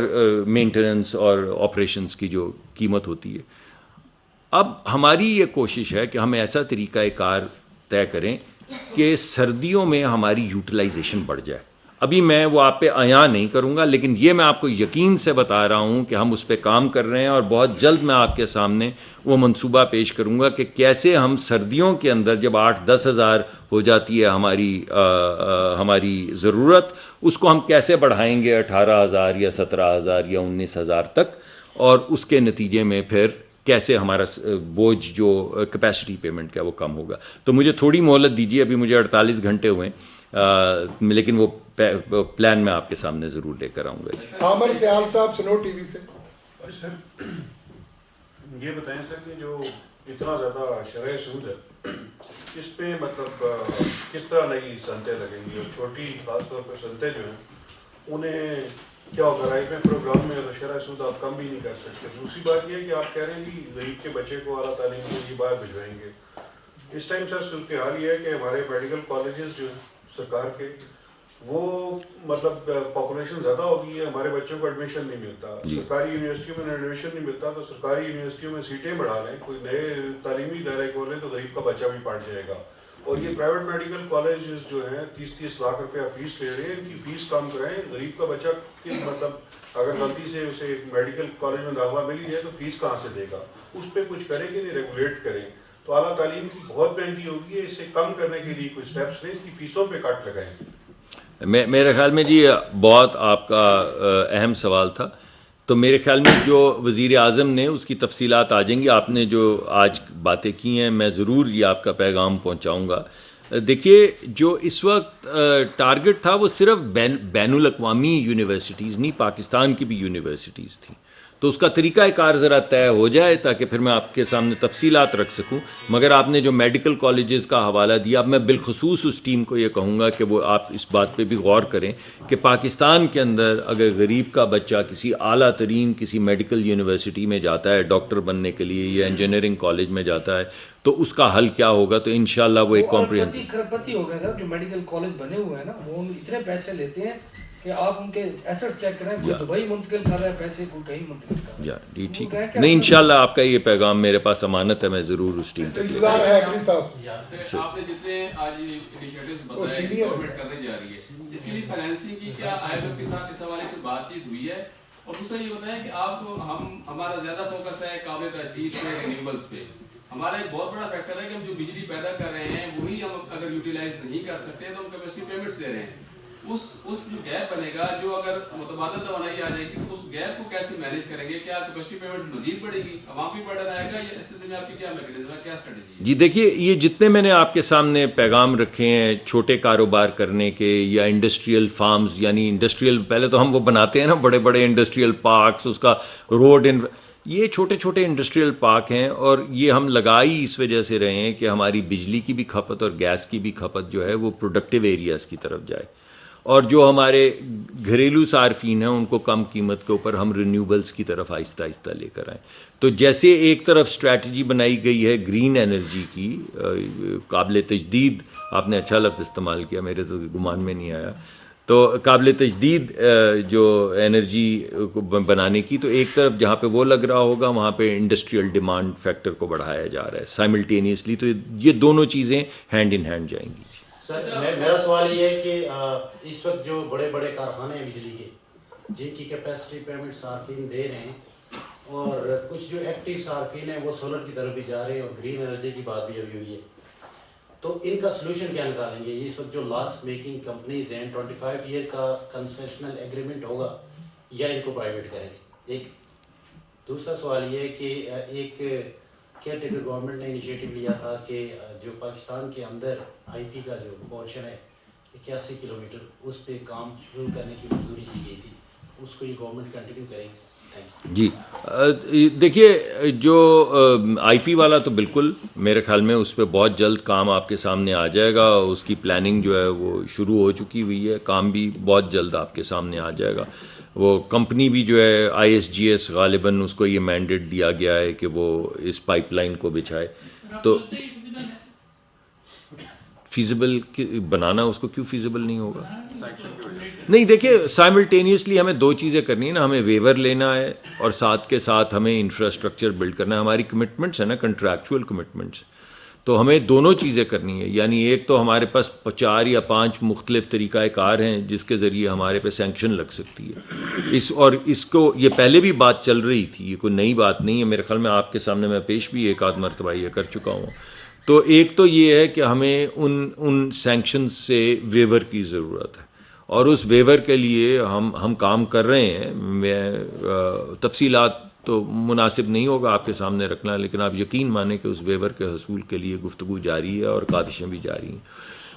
مینٹیننس اور آپریشنز کی جو قیمت ہوتی ہے. اب ہماری یہ کوشش ہے کہ ہم ایسا طریقہ کار طے کریں کہ سردیوں میں ہماری یوٹیلائزیشن بڑھ جائے. ابھی میں وہ آپ پہ عیاں نہیں کروں گا, لیکن یہ میں آپ کو یقین سے بتا رہا ہوں کہ ہم اس پہ کام کر رہے ہیں, اور بہت جلد میں آپ کے سامنے وہ منصوبہ پیش کروں گا کہ کیسے ہم سردیوں کے اندر جب 8-10 ہزار ہو جاتی ہے ہماری ضرورت, اس کو ہم کیسے بڑھائیں گے 18,000 یا 17,000 یا 19,000 تک, اور اس کے نتیجے میں پھر کیسے ہمارا بوجھ جو کیپیسٹی پیمنٹ کا وہ کم ہوگا. تو مجھے تھوڑی مہلت دیجیے, ابھی مجھے 48 گھنٹے ہوئے ہیں, لیکن وہ پلان میں آپ کے سامنے ضرور لے کر آؤں گا. عامر سیال صاحب سنو ٹی وی سے. سر یہ بتائیں سر کہ جو اتنا زیادہ شرح سود ہے اس پہ مطلب کس طرح نئی صنعتیں لگیں گی, اور چھوٹی خاص طور پہ صنعتیں جو ہیں انہیں کیا ہوگا, رائٹ میں پروگرام میں شرح سود آپ کم بھی نہیں کر سکتے. دوسری بات یہ ہے کہ آپ کہہ رہے ہیں کہ غریب کے بچے کو اعلیٰ تعلیم کے لیے باہر بھجوائیں گے. اس ٹائم سر صورتحال یہ ہے کہ ہمارے میڈیکل کالجز جو سرکار کے وہ مطلب پاپولیشن زیادہ ہو گئی ہے, ہمارے بچوں کو ایڈمیشن نہیں ملتا, سرکاری یونیورسٹیوں میں ایڈمیشن نہیں ملتا. تو سرکاری یونیورسٹیوں میں سیٹیں بڑھا لیں, کوئی نئے تعلیمی ادارے کھولیں تو غریب کا بچہ بھی پڑھ جائے گا. اور یہ پرائیویٹ میڈیکل کالجز جو ہیں 30-30 لاکھ روپیہ فیس لے رہے ہیں, ان کی فیس کم کرائیں. غریب کا بچہ کی مطلب اگر غلطی سے اسے میڈیکل کالج میں داخلہ ملی ہے تو فیس کہاں سے دے گا, اس پہ کچھ کریں کہ نہیں, ریگولیٹ کریں. تو اعلیٰ تعلیم کی بہت مہنگی ہوگی ہے, اسے کم کرنے کے لیے کوئی اسٹیپس لیں, اس کی فیسوں پہ کٹ لگائیں. میرے خیال میں جی بہت آپ کا اہم سوال تھا. تو میرے خیال میں جو وزیر اعظم نے اس کی تفصیلات آ جائیں گی. آپ نے جو آج باتیں کی ہیں میں ضرور یہ آپ کا پیغام پہنچاؤں گا. دیکھیے جو اس وقت ٹارگٹ تھا وہ صرف بین الاقوامی یونیورسٹیز نہیں, پاکستان کی بھی یونیورسٹیز تھیں. تو اس کا طریقہ کار ذرا طے ہو جائے تاکہ پھر میں آپ کے سامنے تفصیلات رکھ سکوں. مگر آپ نے جو میڈیکل کالجز کا حوالہ دیا, اب میں بالخصوص اس ٹیم کو یہ کہوں گا کہ وہ آپ اس بات پہ بھی غور کریں کہ پاکستان کے اندر اگر غریب کا بچہ کسی اعلیٰ ترین کسی میڈیکل یونیورسٹی میں جاتا ہے ڈاکٹر بننے کے لیے یا انجینئرنگ کالج میں جاتا ہے تو اس کا حل کیا ہوگا. تو انشاءاللہ وہ ایک کمپریہنسو کروڑپتی ہو گئے سر, جو میڈیکل کالج بنے ہوئے ہیں نا, وہ اتنے پیسے لیتے ہیں کہ آپ ان کے ایسٹس چیک کریں, کوئی دبئی منتقل کر رہا ہے پیسے, کوئی کہیں منتقل کر رہا ہے. جی ٹھیک ہے, نہیں انشاءاللہ آپ کا یہ پیغام میرے پاس امانت ہے, میں ضرور اس ٹیم تک. انتظار ہے اگلی صاحب. آپ نے جتنے آج انیشیٹوز بتائے گورنمنٹ کرنے جا رہی ہے, اس کے لیے فائنینسنگ کی کیا IMF کے ساتھ اس حوالے سے بات چیت ہوئی ہے؟ اور دوسرا یہ بتائیں کہ آپ ہمارا زیادہ فوکس ہے قابل تجدید پہ, رینیوبلس پہ. ہمارا ایک بہت بڑا فیکٹر ہے کہ ہم جو بجلی پیدا کر رہے ہیں وہی ہم اگر یوٹیلائز نہیں کر سکتے تو ہم کیپیسٹی پیمنٹس دے رہے ہیں. اس جو گیپ بنے گا، جو اگر متبادل توانائی آ جائے گی تو اس گیپ کو کیسے مینیج کریں گے؟ کیا کیپیسٹی پیمنٹ مزید بڑھے گی، عوام بھی بڑھا رہے گا، یا اس سلسلے میں آپ کی کیا میکینزم ہے، کیا اسٹریٹجی ہے؟ جی دیکھیے، یہ جتنے میں نے آپ کے سامنے پیغام رکھے ہیں چھوٹے کاروبار کرنے کے یا انڈسٹریل فارمز، یعنی انڈسٹریل، پہلے تو ہم وہ بناتے ہیں نا بڑے بڑے انڈسٹریل پارکس، اس کا روڈ، یہ چھوٹے چھوٹے انڈسٹریل پارک ہیں، اور یہ ہم لگا ہی اس وجہ سے رہے ہیں کہ ہماری بجلی کی بھی کھپت اور گیس کی بھی کھپت جو ہے وہ پروڈکٹیو ایریاز کی طرف جائے، اور جو ہمارے گھریلو صارفین ہیں ان کو کم قیمت کے اوپر ہم رینیوبلز کی طرف آہستہ آہستہ لے کر آئیں۔ تو جیسے ایک طرف اسٹریٹجی بنائی گئی ہے گرین انرجی کی، قابل تجدید، آپ نے اچھا لفظ استعمال کیا، میرے تو گمان میں نہیں آیا، تو قابل تجدید جو انرجی کو بنانے کی، تو ایک طرف جہاں پہ وہ لگ رہا ہوگا وہاں پہ انڈسٹریل ڈیمانڈ فیکٹر کو بڑھایا جا رہا ہے سائملٹینیسلی، تو یہ دونوں چیزیں ہینڈ ان ہینڈ جائیں گی۔ سر میرا سوال یہ ہے کہ اس وقت جو بڑے بڑے کارخانے ہیں بجلی کے، جن کی کیپیسٹی پیمنٹ صارفین دے رہے ہیں، اور کچھ جو ایکٹیو صارفین ہیں وہ سولر کی طرف بھی جا رہے ہیں، اور گرین انرجی کی بات بھی ابھی ہوئی ہے، تو ان کا سلوشن کیا نکالیں گے؟ یہ اس وقت جو لاس میکنگ کمپنیز ہیں 25 ایئر کا کنسیشنل ایگریمنٹ ہوگا یا ان کو پرائیویٹ کریں گے؟ ایک دوسرا سوال یہ ہے کہ ایک کیئر ٹیکر گورنمنٹ نے انیشیٹو لیا تھا کہ جو پاکستان کے اندر آئی پی کا جو پورشن ہے 81 کلومیٹر، اس پہ کام شروع کرنے کی منظوری دی گئی تھی، اس کو یہ گورنمنٹ کنٹینیو کریں گے؟ جی دیکھیے، جو آئی پی والا تو بالکل میرے خیال میں اس پہ بہت جلد کام آپ کے سامنے آ جائے گا، اس کی پلاننگ جو ہے وہ شروع ہو چکی ہوئی ہے، کام بھی بہت جلد آپ کے سامنے آ جائے گا۔ وہ کمپنی بھی جو ہے آئی ایس جی ایس غالباً اس کو یہ مینڈیٹ دیا گیا ہے کہ وہ اس پائپ لائن کو بچھائے، تو فیزیبل بنانا اس کو کیوں فیزیبل نہیں ہوگا؟ نہیں دیکھیے، سائملٹینیسلی ہمیں دو چیزیں کرنی ہے نا، ہمیں ویور لینا ہے اور ساتھ کے ساتھ ہمیں انفراسٹرکچر بلڈ کرنا ہے، ہماری کمٹمنٹس ہیں نا، کنٹریکچوئل کمٹمنٹس، تو ہمیں دونوں چیزیں کرنی ہے، یعنی ایک تو ہمارے پاس 4 یا 5 مختلف طریقہ کار ہیں جس کے ذریعے ہمارے پہ سینکشن لگ سکتی ہے، اور اس کو یہ پہلے بھی بات چل رہی تھی، یہ کوئی نئی بات نہیں ہے، میرے خیال میں آپ کے سامنے میں پیش بھی ایک آدھ مرتبہ یہ کر چکا ہوں۔ تو ایک تو یہ ہے کہ ہمیں ان سینکشنز سے ویور کی ضرورت ہے، اور اس ویور کے لیے ہم کام کر رہے ہیں۔ میں تفصیلات تو مناسب نہیں ہوگا آپ کے سامنے رکھنا، لیکن آپ یقین مانیں کہ اس ویور کے حصول کے لیے گفتگو جاری ہے اور کاوشیں بھی جاری ہیں۔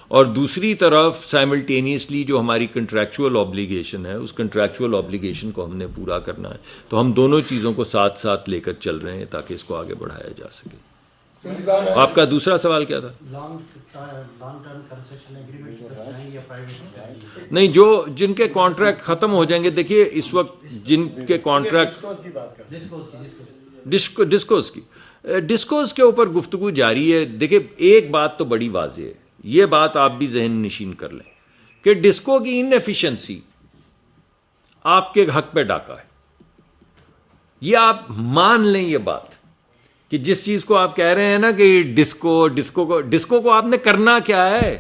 اور دوسری طرف سائملٹینیسلی جو ہماری کنٹریکچوئل آبلیگیشن ہے، اس کنٹریکچوئل آبلیگیشن کو ہم نے پورا کرنا ہے، تو ہم دونوں چیزوں کو ساتھ ساتھ لے کر چل رہے ہیں تاکہ اس کو آگے بڑھایا جا سکے۔ آپ کا دوسرا سوال کیا تھا؟ لانگ ٹرم کنسیشن ایگریمنٹ کی طرف جائیں گے یا پرائیویٹ کریں گے؟ نہیں، جن کے کانٹریکٹ ختم ہو جائیں گے، دیکھیے اس وقت جن کے کانٹریکٹ ڈسکوز کے اوپر گفتگو جاری ہے۔ دیکھیے ایک بات تو بڑی واضح ہے، یہ بات آپ بھی ذہن نشین کر لیں کہ ڈسکو کی انیفیشنسی آپ کے حق پہ ڈاکہ ہے، یہ آپ مان لیں یہ بات کہ جس چیز کو آپ کہہ رہے ہیں نا کہ ڈسکو کو آپ نے کرنا کیا ہے؟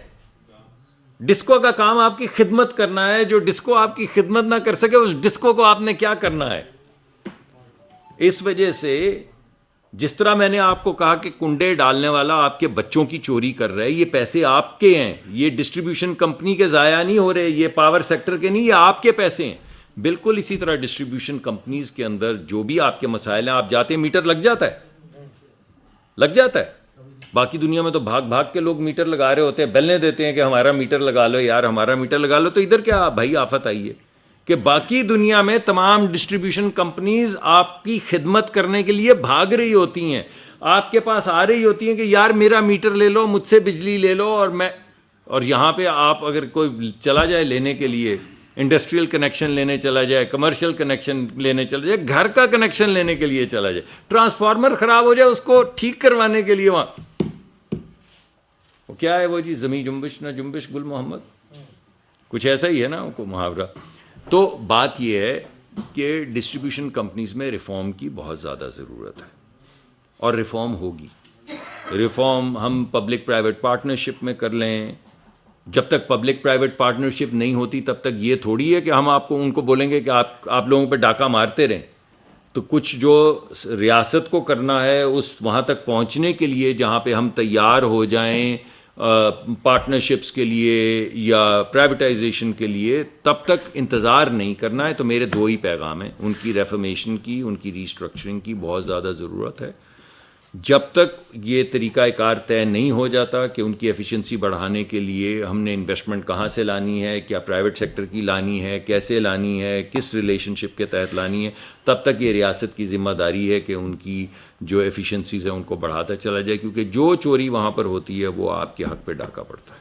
ڈسکو کا کام آپ کی خدمت کرنا ہے، جو ڈسکو آپ کی خدمت نہ کر سکے اس ڈسکو کو آپ نے کیا کرنا ہے؟ اس وجہ سے جس طرح میں نے آپ کو کہا کہ کنڈے ڈالنے والا آپ کے بچوں کی چوری کر رہا ہے، یہ پیسے آپ کے ہیں، یہ ڈسٹریبیوشن کمپنی کے ضائع نہیں ہو رہے، یہ پاور سیکٹر کے نہیں، یہ آپ کے پیسے ہیں۔ بالکل اسی طرح ڈسٹریبیوشن کمپنیز کے اندر جو بھی آپ کے مسائل ہیں، آپ جاتے ہیں میٹر لگ جاتا ہے، باقی دنیا میں تو بھاگ کے لوگ میٹر لگا رہے ہوتے ہیں، بیلنے دیتے ہیں کہ ہمارا میٹر لگا لو یار، ہمارا میٹر لگا لو، تو ادھر کیا بھائی آفت آئی ہے کہ باقی دنیا میں تمام ڈسٹریبیوشن کمپنیز آپ کی خدمت کرنے کے لیے بھاگ رہی ہوتی ہیں، آپ کے پاس آ رہی ہوتی ہیں کہ یار میرا میٹر لے لو، مجھ سے بجلی لے لو، اور یہاں پہ آپ اگر کوئی چلا جائے لینے کے لیے، انڈسٹریل کنیکشن لینے چلا جائے، کمرشل کنیکشن لینے چلا جائے، گھر کا کنیکشن لینے کے لیے چلا جائے، ٹرانسفارمر خراب ہو جائے اس کو ٹھیک کروانے کے لیے وہاں وہ کیا ہے وہ جی، زمیں جنبش نہ جنبش گل محمد، کچھ ایسا ہی ہے نا کو محاورہ۔ تو بات یہ ہے کہ ڈسٹریبیوشن کمپنیز میں ریفارم کی بہت زیادہ ضرورت ہے، اور ریفارم ہوگی۔ ریفارم ہم پبلک پرائیویٹ پارٹنرشپ میں کر لیں، جب تک پبلک پرائیویٹ پارٹنرشپ نہیں ہوتی تب تک یہ تھوڑی ہے کہ ہم ان کو بولیں گے کہ آپ لوگوں پہ ڈاکہ مارتے رہیں۔ تو کچھ جو ریاست کو کرنا ہے اس وہاں تک پہنچنے کے لیے جہاں پہ ہم تیار ہو جائیں پارٹنرشپس کے لیے یا پرائیویٹائزیشن کے لیے، تب تک انتظار نہیں کرنا ہے. تو میرے 2 ہی پیغام ہیں، ان کی ریفارمیشن کی، ان کی ریسٹرکچرنگ کی بہت زیادہ ضرورت ہے. جب تک یہ طریقہ کار طے نہیں ہو جاتا کہ ان کی ایفیشنسی بڑھانے کے لیے ہم نے انویسٹمنٹ کہاں سے لانی ہے، کیا پرائیویٹ سیکٹر کی لانی ہے، کیسے لانی ہے، کس ریلیشن شپ کے تحت لانی ہے، تب تک یہ ریاست کی ذمہ داری ہے کہ ان کی جو ایفیشنسیز ہیں ان کو بڑھاتا چلا جائے، کیونکہ جو چوری وہاں پر ہوتی ہے وہ آپ کے حق پہ ڈاکہ پڑتا ہے.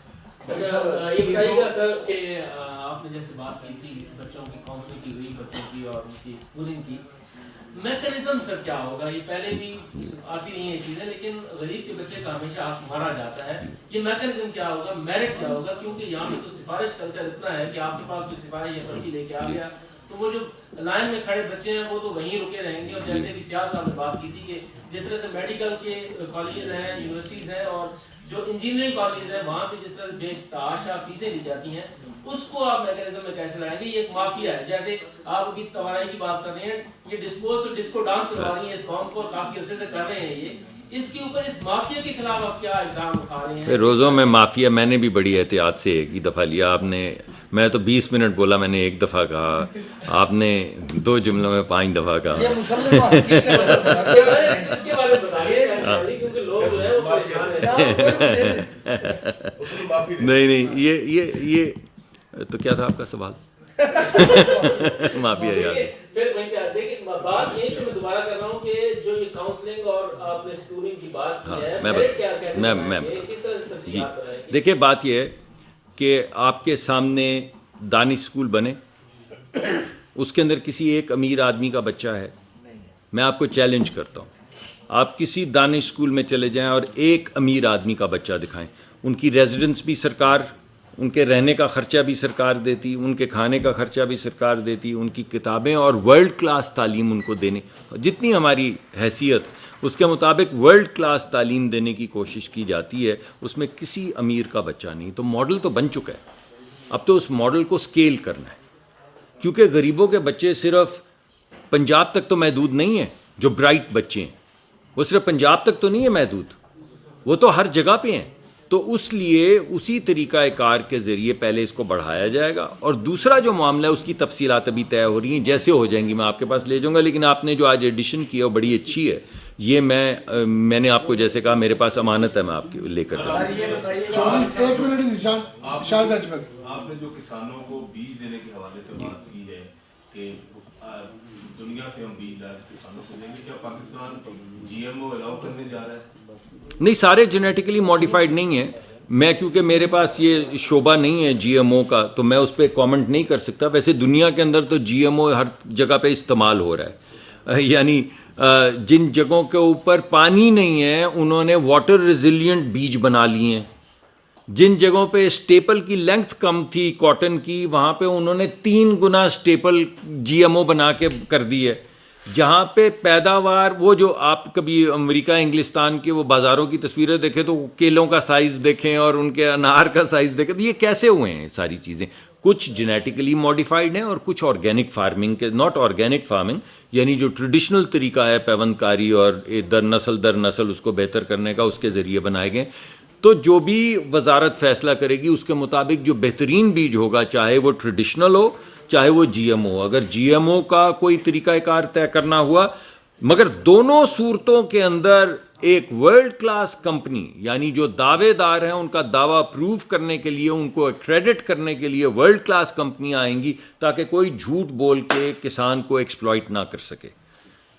یہ بتائیے گا سر کہ آپ نے جیسے بات کی تھی بچوں کی کاؤنسلنگ کی ہوئی، بچوں کی اور ان کی اسکولنگ کی، میکنزم سر کیا ہوگا؟ یہ پہلے بھی آتی رہی ہیں چیزیں، لیکن غریب کے بچے کا ہمیشہ ہاتھ مارا جاتا ہے. یہ میکنزم کیا ہوگا، میرٹ کیا ہوگا؟ کیونکہ یہاں پہ تو سفارش کلچر اتنا ہے کہ آپ کے پاس کوئی سفارش یا پرچی لے کے آ گیا تو وہ جو لائن میں کھڑے بچے ہیں وہ تو وہیں رکے رہیں گے. اور جیسے بھی سیال صاحب نے بات کی تھی کہ جس طرح سے میڈیکل کے کالجز ہیں، یونیورسٹیز ہیں، اور جو انجینئرنگ کالجز ہیں وہاں پہ جس طرح بے تحاشا فیسیں لی جاتی ہیں، اس کو آپ میکینزم میں کیسے لائیں گے؟ یہ ایک مافیا ہے. جیسے آپ ابھی توانائی کی بات کر رہے ہیں، یہ ڈسکو ڈانس کروا رہی ہیں اس قوم کو، کافی عرصے سے کر رہے ہیں. یہ اس کے اوپر اس مافیا کے خلاف آپ کیا اقدام اٹھا رہے ہیں؟ روزوں میں مافیا میں نے بھی بڑی احتیاط سے ایک ہی دفعہ لیا. آپ نے، میں تو 20 منٹ بولا، میں نے 1 دفعہ کہا، آپ نے 2 جملوں میں 5 دفعہ کہا. یہ مسلم حقیقت ہے اس کے بارے میں بتائیے کیونکہ لوگ جو ہے وہ پریشان ہیں. نہیں یہ تو کیا تھا آپ کا سوال؟ معافی ہے یار. پھر میں کیا دیکھیں بات یہ کہ میں دوبارہ کر رہا ہوں کہ جو یہ کاؤنسلنگ اور آپ نے اسکولنگ کی بات کی ہے، میں کس طرح سے ترتیبات بنائیں گے؟ دیکھیں بات یہ ہے کہ آپ کے سامنے دانش اسکول بنے، اس کے اندر کسی ایک امیر آدمی کا بچہ ہے، میں آپ کو چیلنج کرتا ہوں، آپ کسی دانش اسکول میں چلے جائیں اور ایک امیر آدمی کا بچہ دکھائیں، ان کی ریزیڈنس بھی سرکار، ان کے رہنے کا خرچہ بھی سرکار دیتی، ان کے کھانے کا خرچہ بھی سرکار دیتی، ان کی کتابیں اور ورلڈ کلاس تعلیم ان کو دینے، جتنی ہماری حیثیت اس کے مطابق ورلڈ کلاس تعلیم دینے کی کوشش کی جاتی ہے، اس میں کسی امیر کا بچہ نہیں. تو ماڈل تو بن چکا ہے، اب تو اس ماڈل کو سکیل کرنا ہے، کیونکہ غریبوں کے بچے صرف پنجاب تک تو محدود نہیں ہیں. جو برائٹ بچے ہیں وہ صرف پنجاب تک تو نہیں ہے محدود، وہ تو ہر جگہ پہ ہیں. تو اس لیے اسی طریقہ کار کے ذریعے پہلے اس کو بڑھایا جائے گا، اور دوسرا جو معاملہ ہے اس کی تفصیلات ابھی طے ہو رہی ہیں، جیسے ہو جائیں گی میں آپ کے پاس لے جاؤں گا. لیکن آپ نے جو آج ایڈیشن کی ہے وہ بڑی اچھی ہے. یہ میں نے آپ کو جیسے کہا میرے پاس امانت ہے، میں آپ کی لے کر جاؤں. ایک منٹ شاہد اجمل، آپ نے جو کسانوں کو بیج دینے کے حوالے سے بات کی ہے کہ دنیا سے ہم بیج لا کے کسانوں سے لیں گے، کیا پاکستان جی ایم او الاؤ کرنے جا رہا ہے؟ نہیں، سارے جینیٹیکلی ماڈیفائڈ نہیں ہیں. میں کیونکہ میرے پاس یہ شعبہ نہیں ہے جی ایم او کا، تو میں اس پہ کامنٹ نہیں کر سکتا. ویسے دنیا کے اندر تو جی ایم او ہر جگہ پہ استعمال ہو رہا ہے. یعنی جن جگہوں کے اوپر پانی نہیں ہے انہوں نے واٹر ریزیلینٹ بیج بنا لیے ہیں. جن جگہوں پہ اسٹیپل کی لینگتھ کم تھی کاٹن کی، وہاں پہ انہوں نے 3 گنا اسٹیپل جی ایم او بنا کے کر دی ہے. جہاں پہ پیداوار، وہ جو آپ کبھی امریکہ انگلستان کے وہ بازاروں کی تصویریں دیکھیں تو کیلوں کا سائز دیکھیں اور ان کے انار کا سائز دیکھیں، تو یہ کیسے ہوئے ہیں ساری چیزیں؟ کچھ جینیٹیکلی ماڈیفائڈ ہیں اور کچھ آرگینک فارمنگ کے، ناٹ آرگینک فارمنگ، یعنی جو ٹریڈیشنل طریقہ ہے پیوند کاری اور در نسل اس کو بہتر کرنے کا، اس کے ذریعے بنائے گئے. تو جو بھی وزارت فیصلہ کرے گی اس کے مطابق جو بہترین بیج ہوگا، چاہے وہ ٹریڈیشنل ہو چاہے وہ جی ایم او، اگر جی ایم او کا کوئی طریقہ کار طے کرنا ہوا، مگر دونوں صورتوں کے اندر ایک ورلڈ کلاس کمپنی، یعنی جو دعوے دار ہیں ان کا دعویٰ پروف کرنے کے لیے، ان کو کریڈٹ کرنے کے لیے ورلڈ کلاس کمپنیاں آئیں گی، تاکہ کوئی جھوٹ بول کے کسان کو ایکسپلائٹ نہ کر سکے.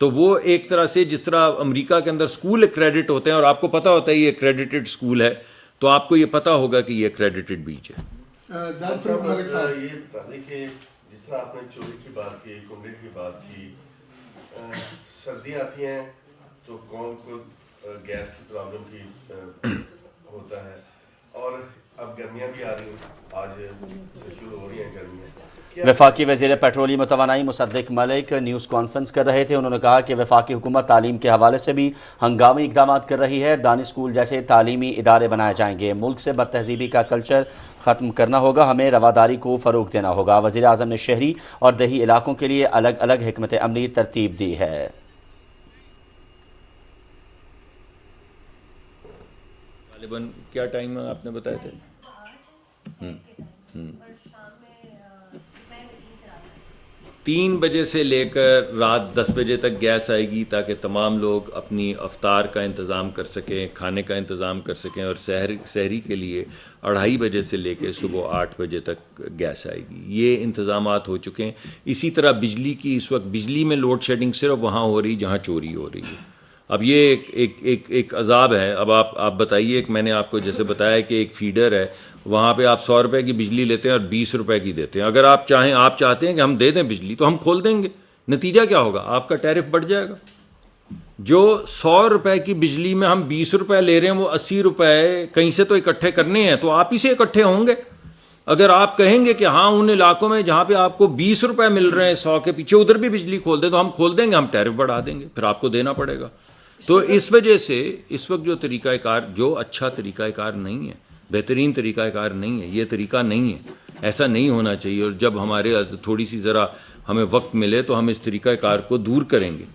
تو وہ ایک طرح سے جس طرح امریکہ کے اندر اسکول ایکریڈٹ ہوتے ہیں، اور آپ کو پتہ ہوتا ہے یہ ایکریڈیٹڈ اسکول ہے، تو آپ کو یہ پتہ ہوگا کہ یہ ایکریڈیٹڈ بیج ہے. یہ بتا دیں کہ جس طرح آپ نے چوری کی بات کی، کنڈے کی بات کی، سردیاں آتی ہیں تو قوم کو گیس کی پرابلم کی ہوتا ہے، اور اب گرمیاں بھی آ رہی ہیں، آج سے شروع ہو رہی ہیں گرمیاں. وفاقی وزیر پیٹرولیم و توانائی مصدق ملک نیوز کانفرنس کر رہے تھے. انہوں نے کہا کہ وفاقی حکومت تعلیم کے حوالے سے بھی ہنگامی اقدامات کر رہی ہے. دانش اسکول جیسے تعلیمی ادارے بنائے جائیں گے. ملک سے بد تہذیبی کا کلچر ختم کرنا ہوگا. ہمیں رواداری کو فروغ دینا ہوگا. وزیر اعظم نے شہری اور دیہی علاقوں کے لیے الگ الگ حکمت عملی ترتیب دی ہے. غالباً کیا ٹائم آپ نے بتایا تھے؟ 3 بجے سے لے کر رات 10 بجے تک گیس آئے گی تاکہ تمام لوگ اپنی افطار کا انتظام کر سکیں, کھانے کا انتظام کر سکیں, اور سحری کے لیے 2:30 بجے سے لے کے صبح 8 بجے تک گیس آئے گی. یہ انتظامات ہو چکے ہیں. اسی طرح بجلی کی اس وقت بجلی میں لوڈ شیڈنگ صرف وہاں ہو رہی جہاں چوری ہو رہی ہے. اب یہ ایک عذاب ہے. اب آپ بتائیے کہ میں نے آپ کو جیسے بتایا کہ ایک فیڈر ہے, وہاں پہ آپ 100 روپے کی بجلی لیتے ہیں اور 20 روپے کی دیتے ہیں. اگر آپ چاہتے ہیں کہ ہم دے دیں بجلی تو ہم کھول دیں گے. نتیجہ کیا ہوگا؟ آپ کا ٹیرف بڑھ جائے گا. جو 100 روپے کی بجلی میں ہم 20 روپے لے رہے ہیں, وہ 80 روپے کہیں سے تو اکٹھے کرنے ہیں, تو آپ ہی سے اکٹھے ہوں گے. اگر آپ کہیں گے کہ ہاں ان علاقوں میں جہاں پہ آپ کو 20 روپے مل رہے ہیں 100 کے پیچھے, ادھر بھی بجلی کھول دیں, تو ہم کھول دیں گے, ہم ٹیرف بڑھا دیں گے, پھر آپ کو دینا پڑے گا. تو اس وجہ سے اس وقت جو طریقہ کار, جو اچھا طریقہ کار نہیں ہے, بہترین طریقہ کار نہیں ہے, یہ طریقہ نہیں ہے, ایسا نہیں ہونا چاہیے. اور جب ہمارے تھوڑی سی ذرا ہمیں وقت ملے تو ہم اس طریقہ کار کو دور کریں گے.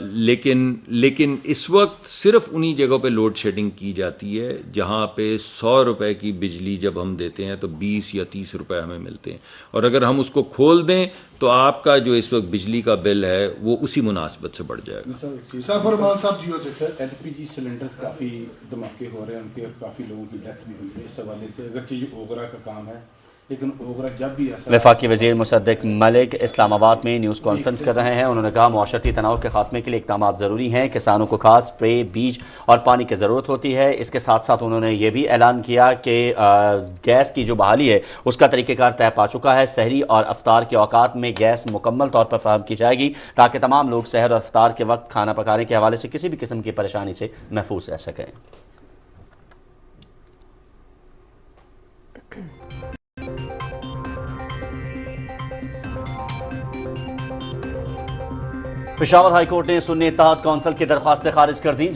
لیکن اس وقت صرف انہی جگہوں پہ لوڈ شیڈنگ کی جاتی ہے جہاں پہ 100 روپے کی بجلی جب ہم دیتے ہیں تو 20 یا 30 روپے ہمیں ملتے ہیں. اور اگر ہم اس کو کھول دیں تو آپ کا جو اس وقت بجلی کا بل ہے وہ اسی مناسبت سے بڑھ جائے گا. سر فرمان صاحب جیو سے LPG سلنڈرز کافی دھماکے ہو رہے ہیں ان کے, اور کافی لوگوں کی ڈیتھ بھی ہوئی ہے اس حوالے سے. اگرچہ یہ اوگرا کا کام ہے لیکن اوگرا جب بھی ایسا. وفاقی وزیر مصدق ملک اسلام آباد میں نیوز کانفرنس کر رہے ہیں. انہوں نے کہا معاشرتی تناؤ کے خاتمے کے لیے اقدامات ضروری ہیں. کسانوں کو کھاد, اسپرے, بیج اور پانی کی ضرورت ہوتی ہے. اس کے ساتھ ساتھ انہوں نے یہ بھی اعلان کیا کہ گیس کی جو بحالی ہے اس کا طریقہ کار طے پا چکا ہے. سحری اور افطار کے اوقات میں گیس مکمل طور پر فراہم کی جائے گی تاکہ تمام لوگ سحر اور افطار کے وقت کھانا پکانے کے حوالے سے کسی بھی قسم کی پریشانی سے محفوظ رہ سکیں. پشاور ہائی کورٹ نے سنی اتحاد کونسل کی درخواستیں خارج کر دیں.